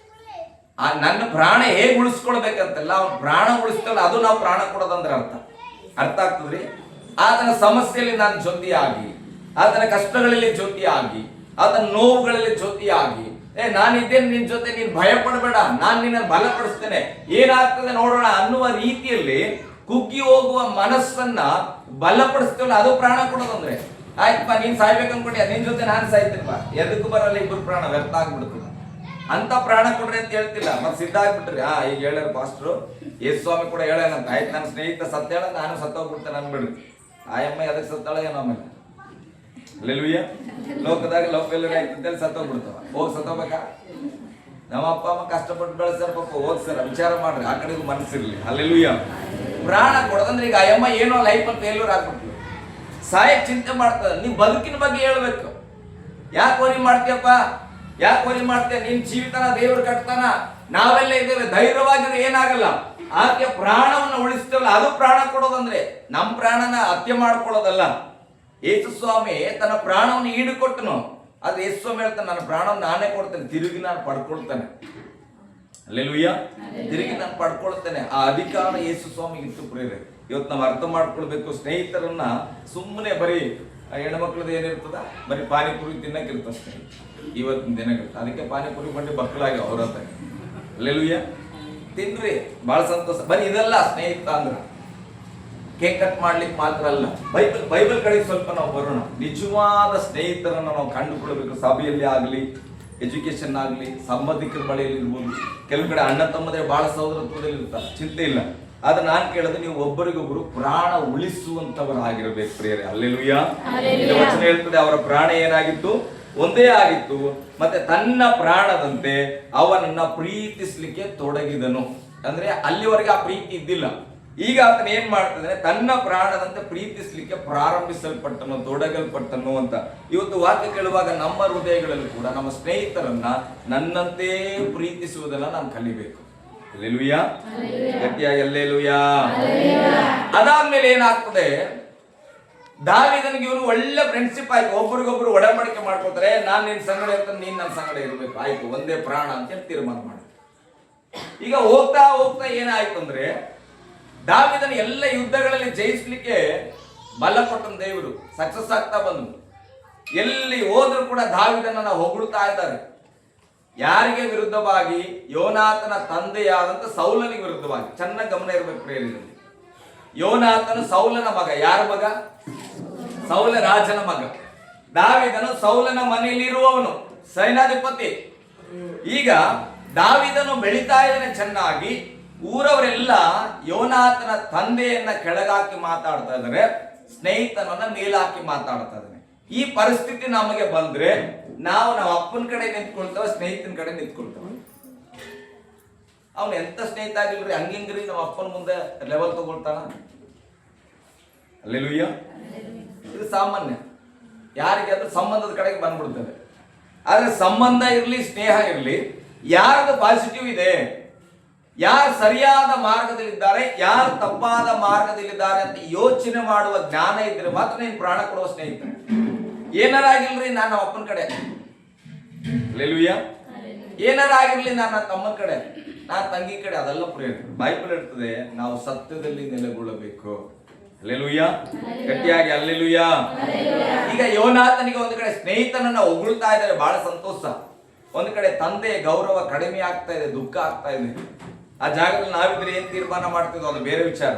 ನನ್ನ ಪ್ರಾಣ ಹೇಗೆ ಉಳಿಸ್ಕೊಳ್ಬೇಕಂತಲ್ಲ, ಅವ್ನ ಪ್ರಾಣ ಉಳಿಸ್ತಲ್ಲ, ಅದು ನಾವು ಪ್ರಾಣ ಕೊಡೋದಂದ್ರೆ ಅರ್ಥ ಆಗ್ತದ್ರಿ? ಆತನ ಸಮಸ್ಯೆಯಲ್ಲಿ ನಾನು ಜೊತೆಯಾಗಿ, ಆತನ ಕಷ್ಟಗಳಲ್ಲಿ ಜೊತೆಯಾಗಿ, ಆತನ ನೋವುಗಳಲ್ಲಿ ಜೊತೆಯಾಗಿ, ನಾನಿದ್ದೇನೆ ನಿನ್ ಜೊತೆ, ನೀನ್ ಭಯ ಪಡಬೇಡ, ನಾನು ನಿನ್ನ ಬಲಪಡಿಸ್ತೇನೆ, ಏನಾಗ್ತದೆ ನೋಡೋಣ ಅನ್ನುವ ರೀತಿಯಲ್ಲಿ ಕುಗ್ಗಿ ಹೋಗುವ ಮನಸ್ಸನ್ನ ಬಲಪಡಿಸ್ತೇವಲ್ಲ, ಅದು ಪ್ರಾಣ ಕೊಡೋದಂದ್ರೆ. ಆಯ್ತಪ್ಪ, ನೀನ್ ಸಾಯ್ಬೇಕು ಅನ್ಕೊಂಡಿ, ನಿನ್ ಜೊತೆ ನಾನು ಸಾಯ್ತೇನಪ್ಪ, ಎದಕ್ಕೂ ಬರಲ್ಲ, ಇಬ್ಬರು ಪ್ರಾಣ ವ್ಯರ್ಥ ಆಗ್ಬಿಡ್ತದೆ ಅಂತ ಪ್ರಾಣ ಕೊಡ್ರಿ ಅಂತ ಹೇಳ್ತಿಲ್ಲ. ಮತ್ತೆ ಸಿದ್ಧ ಆಗ್ಬಿಟ್ರಿ. ಈಗ ಹೇಳ್ಯಾರ ಪಾಸ್ಟ್ರು, ಯೇಸು ಸ್ವಾಮಿ ಕೂಡ ಹೇಳ್ಯಾನಂತ, ಆಯ್ತು ನನ್ನ ಸ್ನೇಹಿತ ಸತ್ತೇಳ, ನಾನು ಸತ್ತೋಗ್ಬಿಡ್ತೇನೆ ಅನ್ಬಿಡ್ರಿ. ಆಯಮ್ಮ ಎದಕ್ಕೆ ಸತ್ತಾಳ ಏನೋ ಆಮೇಲೆ. ಅಲ್ಲೇಲೂಯ್ಯ. ಲೋಕದಾಗ ಲೋಕಲ್ಲಿ ಆಗ್ತಂತೇಳಿ ಸತ್ತೋಗ್ಬಿಡ್ತಾವ. ಹೋಗಿ ಸತ್ತೋಗ್ಬೇಕಾ? ನಮ್ಮ ಅಪ್ಪ ಅಮ್ಮ ಕಷ್ಟಪಟ್ಟು ಬೆಳೆಸ್ಯಾರ ಪಾಪ, ಹೋಗ್ ಸರ್ ವಿಚಾರ ಮಾಡ್ರಿ, ಆ ಕಡೆಗೂ ಮನಸ್ಸಿರ್ಲಿ. ಅಲ್ಲೇಲೂಯ್ಯ. ಪ್ರಾಣ ಕೊಡೋದಂದ್ರೆ ಈಗ ಅಯ್ಯಮ್ಮ ಏನೋ ಲೈಫಲ್ಲಿ ಫೇಲ್ಯೂರ್ ಆಗ್ಬಿಟ್ಲು, ಸಾಯಕ್ ಚಿಂತೆ ಮಾಡ್ತದ. ನೀವ್ ಬದುಕಿನ ಬಗ್ಗೆ ಹೇಳ್ಬೇಕು. ಯಾಕೆ ವರಿ ಮಾಡ್ತೀಯಪ್ಪ, ಯಾಕೆ ವರಿ ಮಾಡ್ತೀಯ? ನಿನ್ ಜೀವಿತನ ದೇವ್ರು ಕಟ್ತಾನ, ನಾವೆಲ್ಲ ಇದ್ದೇವೆ, ಧೈರ್ಯವಾಗಿದ್ರೆ ಏನಾಗಲ್ಲ. ಆಕೆ ಪ್ರಾಣವನ್ನು ಉಳಿಸ್ತೇವಲ್ಲ, ಅದು ಪ್ರಾಣ ಕೊಡೋದಂದ್ರೆ ನಮ್ಮ ಪ್ರಾಣನ ಹತ್ಯೆ ಮಾಡ್ಕೊಳ್ಳೋದಲ್ಲ. ಯೇಸು ಸ್ವಾಮಿ ತನ್ನ ಪ್ರಾಣವನ್ನು ಈಡುಕೊಟ್ಟನು. ಅದು ಯೇಸು ಸ್ವಾಮಿ ಹೇಳ್ತಾನೆ, ನನ್ನ ಪ್ರಾಣವನ್ನು ನಾನೇ ಕೊಡ್ತೇನೆ, ತಿರುಗಿ ನಾನು ಪಡ್ಕೊಳ್ತೇನೆ. ಅಲ್ಲೇಲೂಯ್ಯ. ತಿರುಗಿ ನಾನು ಪಡ್ಕೊಳ್ತೇನೆ. ಆ ಅಧಿಕಾರ ಯೇಸು ಸ್ವಾಮಿಗೆ ಇತ್ತು ಪ್ರೇರೆ. ಇವತ್ತು ನಾವು ಅರ್ಥ ಮಾಡ್ಕೊಳ್ಬೇಕು, ಸ್ನೇಹಿತರನ್ನ ಸುಮ್ಮನೆ ಬರೀ ಹೆಣ್ಮಕ್ಳದ್ದು ಏನಿರ್ತದ, ಬರೀ ಪಾನಿಪುರಿ ತಿನ್ನಕ್ಕಿರ್ತದೆ ಸ್ನೇಹಿತ ಇವತ್ತಿನ ದಿನಗಳು. ಅದಕ್ಕೆ ಪಾನಿಪುರಿ ಬಂಡಿ ಮಕ್ಕಳಾಗಿ ಅವ್ರ ಹತ್ರ. ಅಲ್ಲೇಲೂಯ್ಯ. ತಿನ್ರಿ, ಬಹಳ ಸಂತೋಷ. ಬರೀ ಇದೆಲ್ಲ ಸ್ನೇಹಿತ ಅಂದ್ರ ಕೇಕ್ ಕಟ್ ಮಾಡ್ಲಿಕ್ಕೆ ಮಾತ್ರ ಅಲ್ಲ. ಬೈಬಲ್ ಕಡೆಗೆ ಸ್ವಲ್ಪ ನಾವು ಬರೋಣ. ನಿಜವಾದ ಸ್ನೇಹಿತರನ್ನ ನಾವು ಕಂಡುಕೊಳ್ಬೇಕು. ಸಭೆಯಲ್ಲಿ ಆಗ್ಲಿ, ಎಜುಕೇಶನ್ ಆಗ್ಲಿ, ಸಂಬಂಧಿಕರ ಬಳಿಯಲ್ಲಿ ಇರ್ಬೋದು. ಕೆಲವು ಕಡೆ ಅಣ್ಣ ತಮ್ಮದೇ ಬಹಳ ಸಹೋದರತ್ವದಲ್ಲಿ ಇರ್ತಾರೆ, ಚಿಂತೆ ಇಲ್ಲ. ಆದ್ರೆ ನಾನು ಕೇಳೋದು, ನೀವು ಒಬ್ಬರಿಗೊಬ್ಬರು ಪ್ರಾಣ ಉಳಿಸುವಂತವರಾಗಿರ್ಬೇಕು ಪ್ರಿಯರೇ. ಅಲ್ಲೇಲೂಯ್ಯ. ವಚನ ಹೇಳ್ತದೆ, ಅವರ ಪ್ರಾಣ ಏನಾಗಿತ್ತು? ಒಂದೇ ಆಗಿತ್ತು. ಮತ್ತೆ ತನ್ನ ಪ್ರಾಣದಂತೆ ಅವನನ್ನ ಪ್ರೀತಿಸ್ಲಿಕ್ಕೆ ತೊಡಗಿದನು. ಅಂದ್ರೆ ಅಲ್ಲಿವರೆಗೆ ಆ ಪ್ರೀತಿ ಇದ್ದಿಲ್ಲ. ಈಗ ಆತನ ಏನ್ ಮಾಡ್ತಿದ್ದಾನೆ? ತನ್ನ ಪ್ರಾಣದಂತೆ ಪ್ರೀತಿಸ್ಲಿಕ್ಕೆ ಪ್ರಾರಂಭಿಸಲ್ಪಟ್ಟನು, ತೊಡಗಲ್ಪಟ್ಟನು ಅಂತ. ಇವತ್ತು ವಾಕ್ಯ ಕೇಳುವಾಗ ನಮ್ಮ ಹೃದಯಗಳಲ್ಲಿ ಕೂಡ ನಮ್ಮ ಸ್ನೇಹಿತರನ್ನ ನನ್ನಂತೆ ಪ್ರೀತಿಸುವುದನ್ನ ನಾನು ಕಲಿಬೇಕು. ಅಲ್ಲೇಲೂಯ್ಯ. ಗಟ್ಟಿಯಾಗಿ ಅಲ್ಲೇಲೂಯ್ಯ. ಅದಾದ್ಮೇಲೆ ಏನಾಗ್ತದೆ? ದಾವೀದನಿಗೆ ಇವನು ಒಳ್ಳೆ ಫ್ರೆಂಡ್ಶಿಪ್ ಆಯ್ತು. ಒಬ್ಬರಿಗೊಬ್ರು ಒಡಂಬಡಿಕೆ ಮಾಡ್ಕೊತಾರೆ, ನಾನ್ ನಿನ್ ಸಂಗಡ ಇರ್ತಾನೆ, ನೀನ್ ನನ್ನ ಸಂಗಡ ಇರ್ಬೇಕು, ಆಯ್ತು ಒಂದೇ ಪ್ರಾಣ ಅಂತ ತೀರ್ಮಾನ ಮಾಡಿ. ಈಗ ಹೋಗ್ತಾ ಹೋಗ್ತಾ ಏನಾಯ್ತು ಅಂದ್ರೆ, ದಾವೀದನ ಎಲ್ಲ ಯುದ್ಧಗಳಲ್ಲಿ ಜಯಿಸ್ಲಿಕ್ಕೆ ಬಲ ಕೊಟ್ಟನು ದೇವರು. ಸಕ್ಸಸ್ ಆಗ್ತಾ ಬಂದು ಎಲ್ಲಿ ಹೋದ್ರು ಕೂಡ ದಾವೀದನನ್ನ ಹೊಗಳ್ತಾ ಇದ್ದಾರೆ. ಯಾರಿಗೆ ವಿರುದ್ಧವಾಗಿ? ಯೋನಾತನ ತಂದೆಯಾದಂತ ಸೌಲನಿಗೆ ವಿರುದ್ಧವಾಗಿ. ಚೆನ್ನಾಗಿ ಗಮನ ಇರಬೇಕು ಪ್ರೇರಿದಲ್ಲಿ. ಯೋನಾತನು ಸೌಲನ ಮಗ. ಯಾರ ಮಗ? ಸೌಲ ರಾಜನ ಮಗ. ದಾವೀದನು ಸೌಲನ ಮನೆಯಲ್ಲಿರುವವನು, ಸೈನ್ಯಾಧಿಪತಿ. ಈಗ ದಾವೀದನು ಬೆಳೀತಾ ಇದ್ದಾನೆ ಚೆನ್ನಾಗಿ. ಊರವರೆಲ್ಲ ಯೋನಾತನ ತಂದೆಯನ್ನ ಕೆಳಗಾಕಿ ಮಾತಾಡ್ತಾ ಇದ್ದಾರೆ, ಸ್ನೇಹಿತನನ್ನ ಮೇಲಾಕಿ ಮಾತಾಡ್ತಾ ಇದ್ದಾನೆ. ಈ ಪರಿಸ್ಥಿತಿ ನಮಗೆ ಬಂದ್ರೆ ನಾವು ನಮ್ಮ ಅಪ್ಪನ ಕಡೆ ನಿಂತ್ಕೊಳ್ತೇವೆ, ಸ್ನೇಹಿತನ ಕಡೆ ನಿಂತ್ಕೊಳ್ತೇವೆ. ಅವ್ನು ಎಂತ ಸ್ನೇಹಿತ ಆಗಿಲ್ರಿ, ಹಂಗಿಂಗ್ರಿ ನಮ್ಮ ಅಪ್ಪನ ಮುಂದೆ ಲೆವೆಲ್ ತಗೊಳ್ತಾನ. ಅಲ್ಲೆಲೂಯ್ಯ. ಇದು ಸಾಮಾನ್ಯ. ಯಾರಿಗೆ ಅದು ಸಂಬಂಧದ ಕಡೆಗೆ ಬಂದ್ಬಿಡ್ತದೆ. ಆದ್ರೆ ಸಂಬಂಧ ಇರಲಿ, ಸ್ನೇಹ ಇರಲಿ, ಯಾರದು ಪಾಸಿಟಿವ್ ಇದೆ, ಯಾರು ಸರಿಯಾದ ಮಾರ್ಗದಲ್ಲಿದ್ದಾರೆ, ಯಾರು ತಪ್ಪಾದ ಮಾರ್ಗದಲ್ಲಿದ್ದಾರೆ ಅಂತ ಯೋಚನೆ ಮಾಡುವ ಜ್ಞಾನ ಇದ್ರೆ ಮಾತ್ರ ನೀನು ಪ್ರಾಣ ಕೊಡುವ ಸ್ನೇಹಿತ. ಏನಾರಾಗಿಲ್ರಿ ನಾನು ನಮ್ಮ ಅಪ್ಪನ ಕಡೆ, ಅಲ್ಲೆಲೂಯ್ಯ. ಏನಾರಾಗಿರ್ಲಿ ನಾನು ನನ್ನ ತಮ್ಮನ ಕಡೆ, ನಾನು ತಂಗಿ ಕಡೆ, ಅದೆಲ್ಲ ಪ್ರೇರಣೆ. ಬೈಬಲ್ ಇರ್ತದೆ ನಾವು ಸತ್ಯದಲ್ಲಿ ನೆಲೆಗೊಳ್ಳಬೇಕು. ಅಲ್ಲೆಲೂಯ್ಯ. ಗಟ್ಟಿಯಾಗಿ ಅಲ್ಲೆಲೂಯ್ಯ. ಈಗ ಯೋನಾತನಿಗೆ ಒಂದು ಕಡೆ ಸ್ನೇಹಿತನನ್ನ ಹೊಗಳ್ತಾ ಇದ್ದಾರೆ, ಬಹಳ ಸಂತೋಷ. ಒಂದು ಕಡೆ ತಂದೆಯ ಗೌರವ ಕಡಿಮೆ ಆಗ್ತಾ ಇದೆ, ದುಃಖ ಆಗ್ತಾ ಇದೆ. ಆ ಜಾಗದಲ್ಲಿ ನಾವಿದ್ರೆ ಏನ್ ತೀರ್ಮಾನ ಮಾಡ್ತಿದ್ವು ಅದು ಬೇರೆ ವಿಚಾರ.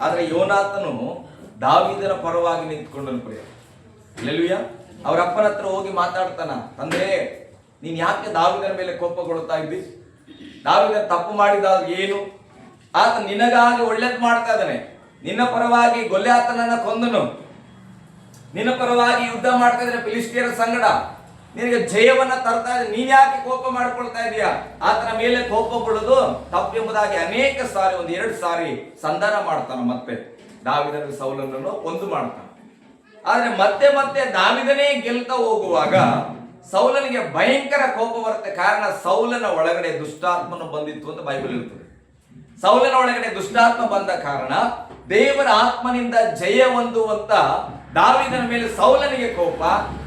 ಆದ್ರೆ ಯೋನಾತನು ದಾವೀದನ ಪರವಾಗಿ ನಿಂತ್ಕೊಂಡನು ಪ್ರಿಯ. ಅಲ್ಲೆಲೂಯ್ಯ. ಅವ್ರ ಅಪ್ಪನ ಹತ್ರ ಹೋಗಿ ಮಾತಾಡ್ತಾನ, ತಂದೆ ನೀನ್ ಯಾಕೆ ದಾವೀದನ ಮೇಲೆ ಕೋಪಗೊಳ್ತಾ ಇದ್ದಿ? ದಾವೀದನ ತಪ್ಪು ಮಾಡಿದಾದ್ರೆ ಏನು? ಆತ ನಿನಗಾಗಿ ಒಳ್ಳೇದ್ ಮಾಡ್ತಾ ಇದ್ದಾನೆ. ನಿನ್ನ ಪರವಾಗಿ ಗೊಲ್ಯಾತನನ್ನ ಕೊಂದನು, ನಿನ್ನ ಪರವಾಗಿ ಯುದ್ಧ ಮಾಡ್ತಾ ಇದ್ರೆ ಫಿಲಿಸ್ಟಿಯರ ಸಂಗಡ ನಿನಗೆ ಜಯವನ್ನ ತರ್ತಾ ಇದ್ರೆ ನೀನ್ ಯಾಕೆ ಕೋಪ ಮಾಡ್ಕೊಳ್ತಾ ಇದೀಯಾ? ಆತನ ಮೇಲೆ ಕೋಪಗೊಳ್ಳೋದು ತಪ್ಪೆಂಬುದಾಗಿ ಅನೇಕ ಸಾರಿ, 1-2 ಸಾರಿ ಸಂಧಾನ ಮಾಡ್ತಾನ. ಮತ್ತೆ ದಾವೀದನ ಸೌಲನನ್ನು ಒಂದು ಮಾಡ್ತಾನ. ಆದ್ರೆ ಮತ್ತೆ ಮತ್ತೆ ದಾವೀದನೇ ಗೆಲ್ತಾ ಹೋಗುವಾಗ ಸೌಲನಿಗೆ ಭಯಂಕರ ಕೋಪ ಬರುತ್ತೆ. ಕಾರಣ ಸೌಲನ ಒಳಗಡೆ ದುಷ್ಟಾತ್ಮನು ಬಂದಿತ್ತು ಅಂತ ಬೈಬಲ್ ಇರ್ತದೆ. ಸೌಲನ ಒಳಗಡೆ ದುಷ್ಟಾತ್ಮ ಬಂದ ಕಾರಣ ದೇವರ ಆತ್ಮನಿಂದ ಜಯ ಹೊಂದುವಂತ ದಾವೀದನ ಮೇಲೆ ಸೌಲನಿಗೆ ಕೋಪ.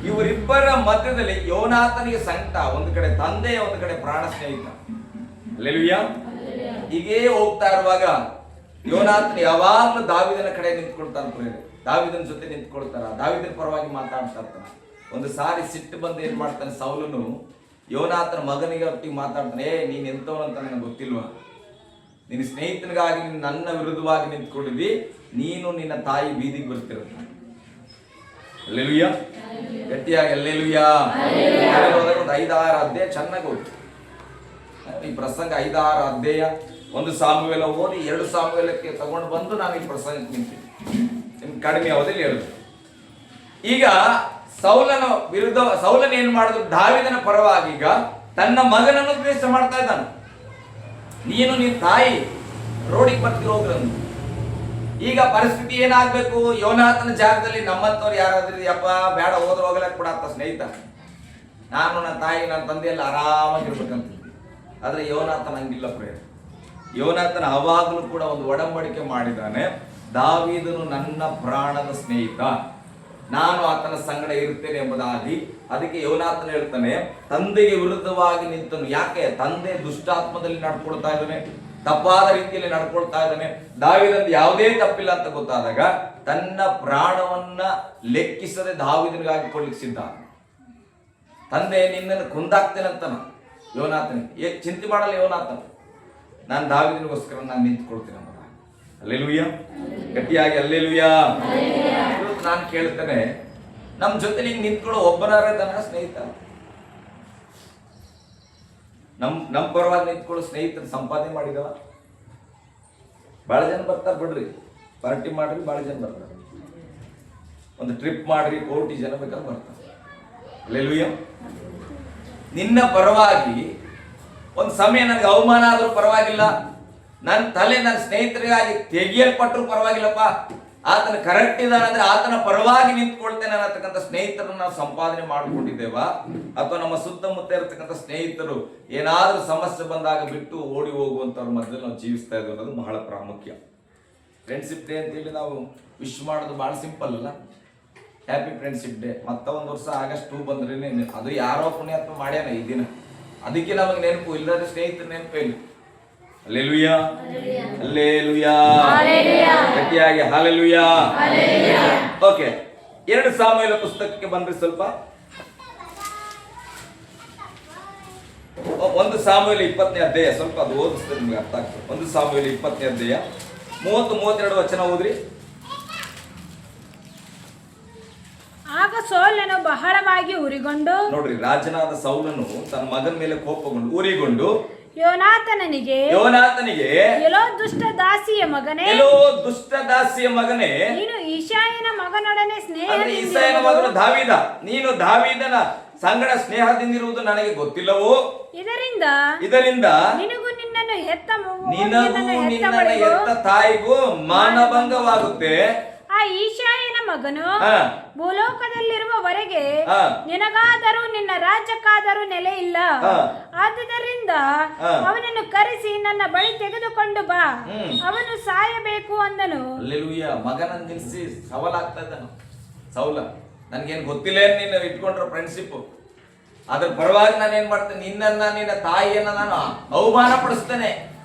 ಇವರಿಬ್ಬರ ಮಧ್ಯದಲ್ಲಿ ಯೋನಾತನಿಗೆ ಸಂಕಟ. ಒಂದು ಕಡೆ ತಂದೆ, ಒಂದು ಕಡೆ ಪ್ರಾಣ ಸ್ನೇಹಿತ. ಅಲ್ಲೆಲೂಯ್ಯ. ಹೀಗೇ ಹೋಗ್ತಾ ಇರುವಾಗ ಯೋನಾತನ ಯಾವಾಗಲೂ ದಾವೀದನ ಕಡೆ ನಿಂತ್ಕೊಳ್ತಾನೆ. ದಾವೀದನ ಜೊತೆ ನಿಂತ್ಕೊಳ್ತಾರ, ದಾವೀದನ ಪರವಾಗಿ ಮಾತಾಡ್ತಾ ಇರ್ತಾನ. ಒಂದು ಸಾರಿ ಸಿಟ್ಟು ಬಂದು ಏನ್ ಮಾಡ್ತಾನೆ ಸೌಲನು, ಯೋನಾತನ ಮಗನಿಗೆ ಒಟ್ಟಿಗೆ ಮಾತಾಡ್ತಾನೆ, ನೀನ್ ಎಂತವನಂತ ನನಗೆ ಗೊತ್ತಿಲ್ವಾ? ನಿನ್ನ ಸ್ನೇಹಿತನಿಗಾಗಿ ನನ್ನ ವಿರುದ್ಧವಾಗಿ ನಿಂತ್ಕೊಂಡಿದ್ದಿ, ನೀನು ನಿನ್ನ ತಾಯಿ ಬೀದಿಗೆ ಬರ್ತಿರೋದು. ಅಲ್ಲೆಲೂಯ್ಯ. ಗಟ್ಟಿಯಾಗಿ ಅಲ್ಲೆಲೂಯ್ಯ. ಒಂದು 5-6 ಅಧ್ಯಾಯ ಚೆನ್ನಾಗಿ ಹೋಗ್ತು ಈ ಪ್ರಸಂಗ. 5-6 ಅಧ್ಯಾಯ, 1 ಸಾಮುವೇಲ ಓದಿ 2 ಸಾಮುವೇಲಕ್ಕೆ ತಗೊಂಡು ಬಂದು ನಾನು ಈ ಪ್ರಸಂಗಕ್ಕೆ ನಿಂತೀನಿ. ನಿಮ್ಗೆ ಕಡಿಮೆ ಅವಧಿಯಲ್ಲಿ ಹೇಳುದು. ಈಗ ಸೌಲನ ಏನ್ ಮಾಡಿದ್ರು? ದಾವೀದನ ಪರವಾಗಿ ಈಗ ತನ್ನ ಮಗನನ್ನು ದ್ವೇಷ ಮಾಡ್ತಾ ಇದ್ದಾನೆ. ನೀನು ನಿನ್ನ ತಾಯಿ ರೋಡಿಗೆ ಬರ್ತಿರೋದ್ರನ್ನು. ಈಗ ಪರಿಸ್ಥಿತಿ ಏನಾಗ್ಬೇಕು? ಯೋನಾತನ ಜಾಗದಲ್ಲಿ ನಮ್ಮಂತವ್ರು ಯಾರಾದ್ರೂ ಯಪ್ಪ ಬೇಡ ಹೋದ್ರೆ ಹೋಗ್ಲಕ್ ಬಿಡತ್ತ ಸ್ನೇಹಿತ, ನಾನು ನನ್ನ ತಾಯಿ ನನ್ನ ತಂದೆಯೆಲ್ಲ ಆರಾಮಾಗಿರ್ಬೇಕಂತ. ಆದ್ರೆ ಯೋನಾತನ ಹಂಗಿಲ್ಲ ಪ್ರೇರ. ಯೋನಾತನ ಅವಾಗಲೂ ಕೂಡ ಒಂದು ಒಡಂಬಡಿಕೆ ಮಾಡಿದ್ದಾನೆ, ದಾವೀದನು ನನ್ನ ಪ್ರಾಣದ ಸ್ನೇಹಿತ, ನಾನು ಆತನ ಸಂಗಡ ಇರ್ತೇನೆ ಎಂಬುದಾಗಿ. ಅದಕ್ಕೆ ಯೋನಾತನ ಹೇಳ್ತಾನೆ, ತಂದೆಗೆ ವಿರುದ್ಧವಾಗಿ ನಿಂತನು. ಯಾಕೆ? ತಂದೆ ದುಷ್ಟಾತ್ಮದಲ್ಲಿ ನಡ್ಕೊಳ್ತಾ ಇದ್ದಾನೆ, ತಪ್ಪಾದ ರೀತಿಯಲ್ಲಿ ನಡ್ಕೊಳ್ತಾ ಇದ್ದಾನೆ. ದಾವೀದನಿಗೆ ಯಾವುದೇ ತಪ್ಪಿಲ್ಲ ಅಂತ ಗೊತ್ತಾದಾಗ ತನ್ನ ಪ್ರಾಣವನ್ನ ಲೆಕ್ಕಿಸದೆ ದಾವೀದನಿಗಾಗಿ ಕೊಡ್ಲಿಕ್ಕೆ ಸಿದ್ಧ. ತಂದೆ ನಿನ್ನನ್ನು ಕೊಂದಾಕ್ತೇನೆ ಅಂತಾನ ಯೋನಾತನಿಗೆ. ಚಿಂತೆ ಮಾಡಲ್ಲ ಯೋನಾತನ, ನಾನು ದಾವೀದನಿಗೋಸ್ಕರ ನಾನು ನಿಂತ್ಕೊಳ್ತೇನೆ ಎಂಬುದಾಗಿ. ಅಲ್ಲೆಲೂಯ್ಯ. ಗಟ್ಟಿಯಾಗಿ ಅಲ್ಲೆಲೂಯ್ಯ. ನಾನು ಕೇಳ್ತೇನೆ, ನಮ್ಮ ಜೊತೆ ಹಿಂಗ್ ನಿಂತ್ಕೊಳ್ಳೋ ಒಬ್ಬನಾರದನ ಸ್ನೇಹಿತ, ನಮ್ ಪರವಾಗಿ ನಿಂತ್ಕೊಳ್ಳೋ ಸ್ನೇಹಿತರ ಸಂಪಾದನೆ ಮಾಡಿದವ. ಬಹಳ ಜನ ಬರ್ತಾರೆ ಬಿಡ್ರಿ, ಪಾರ್ಟಿ ಮಾಡ್ರಿ, ಬಹಳ ಜನ ಬರ್ತಾರೆ. ಒಂದು ಟ್ರಿಪ್ ಮಾಡ್ರಿ, 1 ಕೋಟಿ ಜನ ಬೇಕಾದ್ರೆ ಬರ್ತಾರೆ. ಅಲ್ಲೆಲೂಯ್ಯ. ನಿನ್ನ ಪರವಾಗಿ ಒಂದು ಸಮಯ ನನಗೆ ಅವಮಾನ ಆದ್ರೂ ಪರವಾಗಿಲ್ಲ, ನನ್ನ ತಲೆ ನನ್ನ ಸ್ನೇಹಿತರಿಗಾಗಿ ತೆಗಿಯಲ್ಪಟ್ಟರು ಪರವಾಗಿಲ್ಲಪ್ಪ, ಆತನ ಕರೆಕ್ಟ್ ಇದ್ದಾನಂದ್ರೆ ಆತನ ಪರವಾಗಿ ನಿಂತ್ಕೊಳ್ತೇನೆ ಅನ್ನತಕ್ಕಂಥ ಸ್ನೇಹಿತರನ್ನ ನಾವು ಸಂಪಾದನೆ ಮಾಡ್ಕೊಂಡಿದ್ದೇವಾ? ಅಥವಾ ನಮ್ಮ ಸುತ್ತಮುತ್ತ ಇರತಕ್ಕಂಥ ಸ್ನೇಹಿತರು ಏನಾದ್ರೂ ಸಮಸ್ಯೆ ಬಂದಾಗ ಬಿಟ್ಟು ಓಡಿ ಹೋಗುವಂತವ್ರ ಮಧ್ಯದಲ್ಲಿ ನಾವು ಜೀವಿಸ್ತಾ ಇದ್ದೇವೆ ಅನ್ನೋದು ಬಹಳ ಪ್ರಾಮುಖ್ಯ. ಫ್ರೆಂಡ್ಶಿಪ್ ಡೇ ಅಂತೇಳಿ ನಾವು ವಿಶ್ ಮಾಡೋದು ಬಹಳ ಸಿಂಪಲ್ ಅಲ್ಲ. Happy friendship day. ಒಂದು ವರ್ಷ ಆಗಸ್ಟ್ 2 ಬಂದ್ರೇನೆ ಅದು ಯಾರೋ ಪುಣ್ಯಾತ್ಮ ಮಾಡ್ಯಾನ ಈ ದಿನ, ಅದಕ್ಕೆ ನಮಗೆ ನೆನಪು. ಇಲ್ಲದ ಸ್ನೇಹಿತರ ನೆನಪೇ ಇಲ್ಲ. ಹಲ್ಲೆಲೂಯಾ, ಹಲ್ಲೆಲೂಯಾ, ಗಟ್ಟಿಯಾಗಿ ಹಲ್ಲೆಲೂಯಾ. ಓಕೆ, 2 ಸಾಮುವೇಲ ಪುಸ್ತಕಕ್ಕೆ ಬಂದ್ರೆ ಸ್ವಲ್ಪ 1 ಸಾಮುವೇಲ 20ನೇ ಅಧ್ಯಾಯ, ಸ್ವಲ್ಪ ಅದು ಓದಿಸಿದ್ರೆ ನಿಮ್ಗೆ ಅರ್ಥ ಆಗ್ತದೆ. 1 ಸಾಮುವೇಲ 20ನೇ ಅಧ್ಯಾಯ 30-32 ವಚನ ಓದ್ರಿ. ಆಗ ಸೌಲನು ಬಹಳವಾಗಿ ಉರಿಗೊಂಡು, ನೋಡ್ರಿ, ರಾಜನಾದ ಸೌಲನು ತನ್ನ ಮಗನ ಮೇಲೆ ಕೋಪಗೊಂಡು ಉರಿಗೊಂಡು ಯೋನಾತನನಿಗೆ, ಎಲ್ಲೋ ದುಷ್ಟ ದಾಸಿಯ ಮಗನೇ, ನೀನು ಇಷಾಯನ ಮಗನೊಡನೆ ಇಸಾಯನ ಮಗನು ದಾವೀದ, ನೀನು ದಾವೀದನ ಸಂಗಡ ಸ್ನೇಹದಿಂದಿರುವುದು ನನಗೆ ಗೊತ್ತಿಲ್ಲವೋ? ಇದರಿಂದ ನಿನಗೂ ನಿನ್ನನ್ನು ಹೆತ್ತ ತಾಯಿಗೂ ಮಾನಭಂಗವಾಗುತ್ತೆ. ಆ ಈಶಾಯನ ಮಗನು ಭೂಲೋಕದಲ್ಲಿರುವವರೆಗೆ ನಿನಗಾದರೂ ನಿನ್ನ ರಾಜ್ಯಕ್ಕಾದರೂ ನೆಲೆ ಇಲ್ಲ. ಆದುದರಿಂದ ಅವನನ್ನು ಕರೆಸಿ ನನ್ನ ಬಳಿ ತೆಗೆದುಕೊಂಡು ಬಾ, ಅವನು ಸಾಯಬೇಕು ಅಂದನು. ಹಲ್ಲೆಲೂಯಾ. ಮಗನನ್ನು ನಿಲ್ಲಿಸಿ ಸವಾಲಾಗ್ತಾ ಇದ್ದಾನು ಸೌಲ. ನನ್ಗೇನು ಗೊತ್ತಿಲ್ಲ, ನೀನು ಇಟ್ಕೊಂಡ್ರ ಫ್ರೆಂಡ್ಶಿಪ್, ಅದ್ರ ಪರವಾಗಿ ನಾನು ಏನ್ ಮಾಡ್ತೇನೆ, ನಿನ್ನ ತಾಯಿಯನ್ನ ನಾನು ಅವಮಾನ ಪಡಿಸ್ತೇನೆ,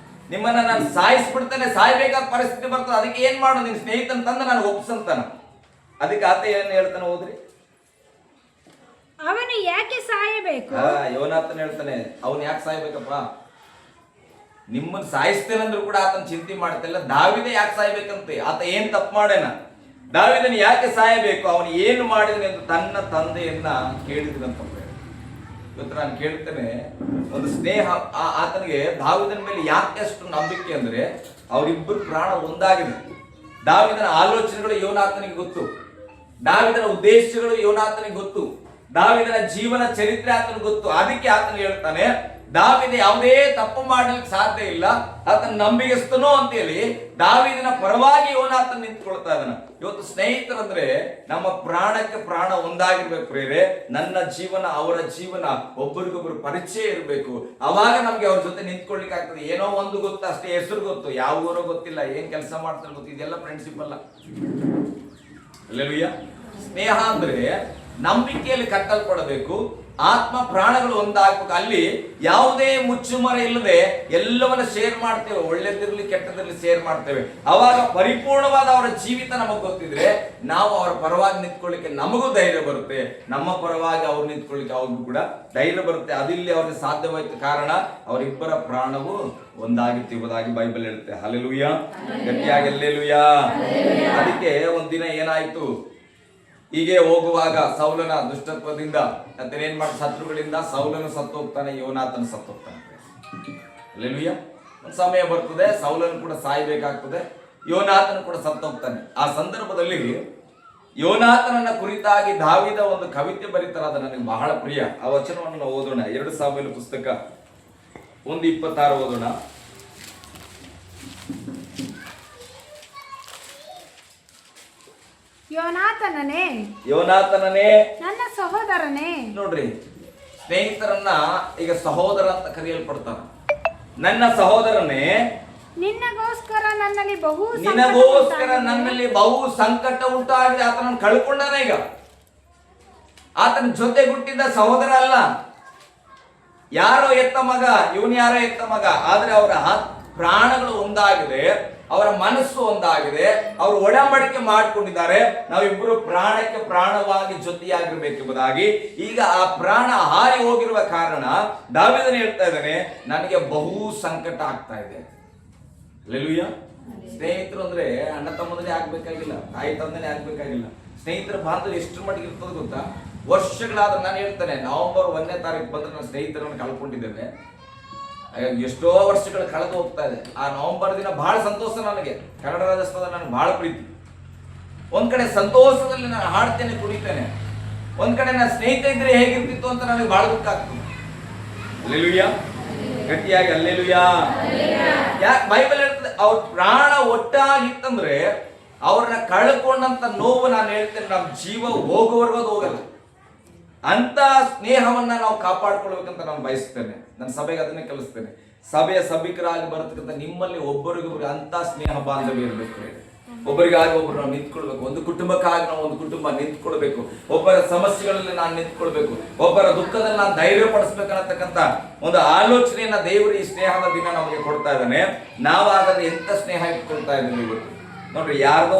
ನಿಮ್ಮನ್ನ ನಾನು ಸಾಯಿಸ್ಬಿಡ್ತೇನೆ, ಸಾಯ್ಬೇಕಾದ ಪರಿಸ್ಥಿತಿ ಬರ್ತದೆ. ಅದಕ್ಕೆ ಏನ್ ಮಾಡು, ನಿನ್ ಸ್ನೇಹಿತನ ತಂದು ನಾನು ಒಪ್ಸಂತಾನ. ಅದಕ್ಕೆ ಆತ ಏನ್ ಹೇಳ್ತಾನೆ ಓದ್ರಿ. ಅವನು ಯಾಕೆ ಸಾಯಬೇಕು? ಯೋನಾತನ ಹೇಳ್ತಾನೆ, ಅವನು ಯಾಕೆ ಸಾಯ್ಬೇಕಪ್ಪ? ನಿಮ್ಮನ್ನ ಸಾಯಿಸ್ತೇನಂದ್ರು ಕೂಡ ಆತನ ಚಿಂತೆ ಮಾಡ್ತಿಲ್ಲ. ದಾವಿದ ಯಾಕೆ ಸಾಯ್ಬೇಕಂತೆ? ಆತ ಏನ್ ತಪ್ಪು ಮಾಡೇನ? ದಾವಿದನ ಯಾಕೆ ಸಾಯಬೇಕು? ಅವನು ಏನು ಮಾಡಿದನೆ ಎಂದು ತನ್ನ ತಂದೆಯನ್ನ ಕೇಳಿದನಂತ. ಇವತ್ತು ನಾನು ಕೇಳ್ತೇನೆ, ಒಂದು ಸ್ನೇಹ ಆತನಿಗೆ ದಾವಿದನ ಮೇಲೆ ಯಾಕೆ ಅಷ್ಟು ನಂಬಿಕೆ ಅಂದ್ರೆ ಅವರಿಬ್ಬರು ಪ್ರಾಣ ಒಂದಾಗಿದೆ. ದಾವಿದನ ಆಲೋಚನೆಗಳು ಯೋನಾತನಿಗೆ ಗೊತ್ತು, ದಾವಿದನ ಉದ್ದೇಶಗಳು ಯೋನಾತನಿಗೆ ಗೊತ್ತು, ದಾವಿದನ ಜೀವನ ಚರಿತ್ರೆ ಆತನಿಗೆ ಗೊತ್ತು. ಅದಕ್ಕೆ ಆತನ ಹೇಳ್ತಾನೆ, ದಾವಿದ ಯಾವುದೇ ತಪ್ಪು ಮಾಡಲಿಕ್ಕೆ ಸಾಧ್ಯ ಇಲ್ಲ, ಆತನ ನಂಬಿಕೆಸ್ತನೋ ಅಂತೇಳಿ ದಾವಿದನ ಪರವಾಗಿ ಯೋನಾತನ ನಿಂತ್ಕೊಳ್ತಾ ಇದ್ದಾನ. ಇವತ್ತು ಸ್ನೇಹಿತರಂದ್ರೆ ನಮ್ಮ ಪ್ರಾಣಕ್ಕೆ ಪ್ರಾಣ ಒಂದಾಗಿರ್ಬೇಕು ಪ್ರೇರೆ. ನನ್ನ ಜೀವನ ಅವರ ಜೀವನ ಒಬ್ಬರಿಗೊಬ್ಬರು ಪರಿಚಯ ಇರಬೇಕು. ಅವಾಗ ನಮ್ಗೆ ಅವ್ರ ಜೊತೆ ನಿಂತ್ಕೊಳ್ಲಿಕ್ಕೆ ಆಗ್ತದೆ. ಏನೋ ಒಂದು ಗೊತ್ತು ಅಷ್ಟೇ, ಹೆಸರು ಗೊತ್ತು, ಯಾವ ಊರೋ ಗೊತ್ತಿಲ್ಲ, ಏನ್ ಕೆಲಸ ಮಾಡ್ತಾರೆ ಗೊತ್ತು, ಇದೆಲ್ಲ ಫ್ರೆಂಡ್ಶಿಪ್ ಅಲ್ಲ. ಹಲ್ಲೆಲೂಯಾ. ಸ್ನೇಹ ಅಂದ್ರೆ ನಂಬಿಕೆಯಲ್ಲಿ ಕಟ್ಟಲ್ಪಡಬೇಕು, ಆತ್ಮ ಪ್ರಾಣಗಳು ಒಂದಾಗಬೇಕು. ಅಲ್ಲಿ ಯಾವುದೇ ಮುಚ್ಚುಮರೆ ಇಲ್ಲದೆ ಎಲ್ಲವನ್ನ ಶೇರ್ ಮಾಡ್ತೇವೆ, ಒಳ್ಳೆದಿರ್ಲಿ ಕೆಟ್ಟದಿರ್ಲಿ ಶೇರ್ ಮಾಡ್ತೇವೆ. ಅವಾಗ ಪರಿಪೂರ್ಣವಾದ ಅವರ ಜೀವಿತ ನಮಗ್ ಗೊತ್ತಿದ್ರೆ ನಾವು ಅವರ ಪರವಾಗಿ ನಿಂತ್ಕೊಳ್ಳಿಕ್ಕೆ ನಮಗೂ ಧೈರ್ಯ ಬರುತ್ತೆ, ನಮ್ಮ ಪರವಾಗಿ ಅವ್ರು ನಿಂತ್ಕೊಳ್ಳಿಕ್ಕೆ ಅವ್ರಿಗೂ ಕೂಡ ಧೈರ್ಯ ಬರುತ್ತೆ. ಅದಿಲ್ಲಿ ಅವ್ರಿಗೆ ಸಾಧ್ಯವಾಯ್ತು, ಕಾರಣ ಅವರಿಬ್ಬರ ಪ್ರಾಣವು ಒಂದಾಗಿತ್ತು ಎಂಬುದಾಗಿ ಬೈಬಲ್ ಹೇಳುತ್ತೆ. ಹಲ್ಲೆಲೂಯಾ. ಗಟ್ಟಿಯಾಗಿ ಹಲ್ಲೆಲೂಯಾ. ಅದಕ್ಕೆ ಒಂದಿನ ಏನಾಯ್ತು, ಹೀಗೆ ಹೋಗುವಾಗ ಸೌಲನ ದುಷ್ಟತ್ವದಿಂದ ಏನ್ ಮಾಡಿ ಶತ್ರುಗಳಿಂದ ಸೌಲನು ಸತ್ತು ಹೋಗ್ತಾನೆ, ಯೋನಾತನ ಸತ್ತು ಹೋಗ್ತಾನೆ. ಹಲ್ಲೆಲೂಯಾ. ಒಂದು ಸಮಯ ಬರ್ತದೆ, ಸೌಲನು ಕೂಡ ಸಾಯ್ಬೇಕಾಗ್ತದೆ, ಯೋನಾತನ ಕೂಡ ಸತ್ತು ಹೋಗ್ತಾನೆ. ಆ ಸಂದರ್ಭದಲ್ಲಿ ಯೋನಾತನನ್ನ ಕುರಿತಾಗಿ ದಾವಿದ ಒಂದು ಕವಿತೆ ಬರೀತಾರೆ, ಅದು ನನಗೆ ಬಹಳ ಪ್ರಿಯ. ಆ ವಚನವನ್ನು ನಾವು ಓದೋಣ. 2 ಸಾಮುವೇಲ ಪುಸ್ತಕ 1:26 ಓದೋಣ. ಯೋನಾತನನೇ ನನ್ನ ಸಹೋದರನೇ. ನೋಡ್ರಿ, ಸ್ನೇಹಿತರನ್ನ ಈಗ ಸಹೋದರ ಅಂತ ಕರೆಯಲ್ಪಡ್ತಾರ. ನನ್ನ ಸಹೋದರನೇ, ನಿನಗೋಸ್ಕರ ನನ್ನಲ್ಲಿ ಬಹು ಸಂಕಟ ಉಂಟಾಗಿದೆ. ಆತನನ್ನು ಕಳ್ಕೊಂಡಾನ. ಈಗ ಆತನ ಜೊತೆ ಹುಟ್ಟಿದ ಸಹೋದರ ಅಲ್ಲ, ಯಾರೋ ಎತ್ತ ಮಗ, ಇವನು ಯಾರೋ ಎತ್ತ ಮಗ. ಆದ್ರೆ ಅವರ ಪ್ರಾಣಗಳು ಒಂದಾಗಿದೆ, ಅವರ ಮನಸ್ಸು ಒಂದಾಗಿದೆ, ಅವರು ಒಡಂಬಡಿಕೆ ಮಾಡಿಕೊಂಡಿದ್ದಾರೆ. ನಾವಿಬ್ಬರು ಪ್ರಾಣಕ್ಕೆ ಪ್ರಾಣವಾಗಿ ಜೊತೆಯಾಗಿರ್ಬೇಕೆಂಬುದಾಗಿ. ಈಗ ಆ ಪ್ರಾಣ ಹಾರಿ ಹೋಗಿರುವ ಕಾರಣ ದಾವೀದನು ಹೇಳ್ತಾ ಇದ್ದಾನೆ, ನನಗೆ ಬಹು ಸಂಕಟ ಆಗ್ತಾ ಇದೆ. ಹಲ್ಲೆಲೂಯಾ. ಸ್ನೇಹಿತರು ಅಂದ್ರೆ ಅಣ್ಣ ತಮ್ಮದನ್ನೇ ಆಗ್ಬೇಕಾಗಿಲ್ಲ, ತಾಯಿ ತಂದನೇ ಆಗ್ಬೇಕಾಗಿಲ್ಲ. ಸ್ನೇಹಿತರ ಬಾಂಧವ್ಯ ಎಷ್ಟು ಮಟ್ಟಿಗೆ ಇರ್ತದೆ ಗೊತ್ತಾ? ವರ್ಷಗಳಾದ ನಾನು ಹೇಳ್ತೇನೆ, ನವೆಂಬರ್ 1ನೇ ತಾರೀಕು ಬಂದ್ರೆ ನನ್ನ ಸ್ನೇಹಿತರನ್ನು ಕಳ್ಕೊಂಡಿದ್ದೇನೆ. ಎಷ್ಟೋ ವರ್ಷಗಳು ಕಳೆದು ಹೋಗ್ತಾ ಇದೆ. ಆ ನವೆಂಬರ್ ದಿನ ಬಹಳ ಸಂತೋಷ ನನಗೆ. ಕನ್ನಡ ರಾಜ್ಯೋತ್ಸವ ನನಗೆ ಬಹಳ ಪ್ರೀತಿ. ಒಂದ್ ಕಡೆ ಸಂತೋಷದಲ್ಲಿ ನಾನು ಹಾಡ್ತೇನೆ, ಕುಣಿತೇನೆ, ಒಂದ್ ಕಡೆ ನನ್ನ ಸ್ನೇಹಿತ ಇದ್ರೆ ಹೇಗಿರ್ತಿತ್ತು ಅಂತ ನನಗೆ ಬಹಳ ದುಃಖ ಆಗ್ತದೆ. ಹಲ್ಲೆಲೂಯಾ. ಗಟ್ಟಿಯಾಗಿ ಹಲ್ಲೆಲೂಯಾ. ಯಾಕೆ ಬೈಬಲ್ ಹೇಳ್ತದೆ, ಅವ್ರ ಪ್ರಾಣ ಒಟ್ಟಾಗಿತ್ತಂದ್ರೆ ಅವ್ರನ್ನ ಕಳ್ಕೊಂಡಂತ ನೋವು, ನಾನು ಹೇಳ್ತೇನೆ, ನಮ್ಮ ಜೀವ ಹೋಗುವವರೆಗೂ ಅದು ಹೋಗಲ್ಲ. ಅಂತ ಸ್ನೇಹವನ್ನ ನಾವು ಕಾಪಾಡ್ಕೊಳ್ಬೇಕಂತ ನಾನು ಬಯಸ್ತೇನೆ. ನನ್ನ ಸಭೆಗೆ ಅದನ್ನೇ ಕಲಿಸ್ತೇನೆ. ಸಭೆಯ ಸಭಿಕರಾಗಿ ಬರತಕ್ಕಂಥ ನಿಮ್ಮಲ್ಲಿ ಒಬ್ಬರಿಗೊಬ್ಬರಿಗೆ ಅಂತ ಸ್ನೇಹ ಬಾಂಧವ್ಯ ಇರಬೇಕು. ಒಬ್ಬರಿಗಾಗಿ ಒಬ್ಬರು ನಾವು ನಿಂತ್ಕೊಳ್ಬೇಕು. ಒಂದು ಕುಟುಂಬಕ್ಕಾಗಿ ನಾವು ಒಂದು ಕುಟುಂಬ ನಿಂತ್ಕೊಳ್ಬೇಕು. ಒಬ್ಬರ ಸಮಸ್ಯೆಗಳಲ್ಲಿ ನಾನು ನಿಂತ್ಕೊಳ್ಬೇಕು, ಒಬ್ಬರ ದುಃಖದಲ್ಲಿ ನಾನು ಧೈರ್ಯ ಪಡಿಸ್ಬೇಕನ್ನತಕ್ಕಂಥ ಒಂದು ಆಲೋಚನೆಯನ್ನ ದೇವರು ಈ ಸ್ನೇಹದ ದಿನ ನಮಗೆ ಕೊಡ್ತಾ ಇದ್ದಾನೆ. ನಾವಾಗದೆ ಎಂತ ಸ್ನೇಹ ಇಟ್ಕೊಳ್ತಾ ಇದ್ದೀವಿ ಇವತ್ತು. ನೋಡ್ರಿ, ಯಾರ್ದೋ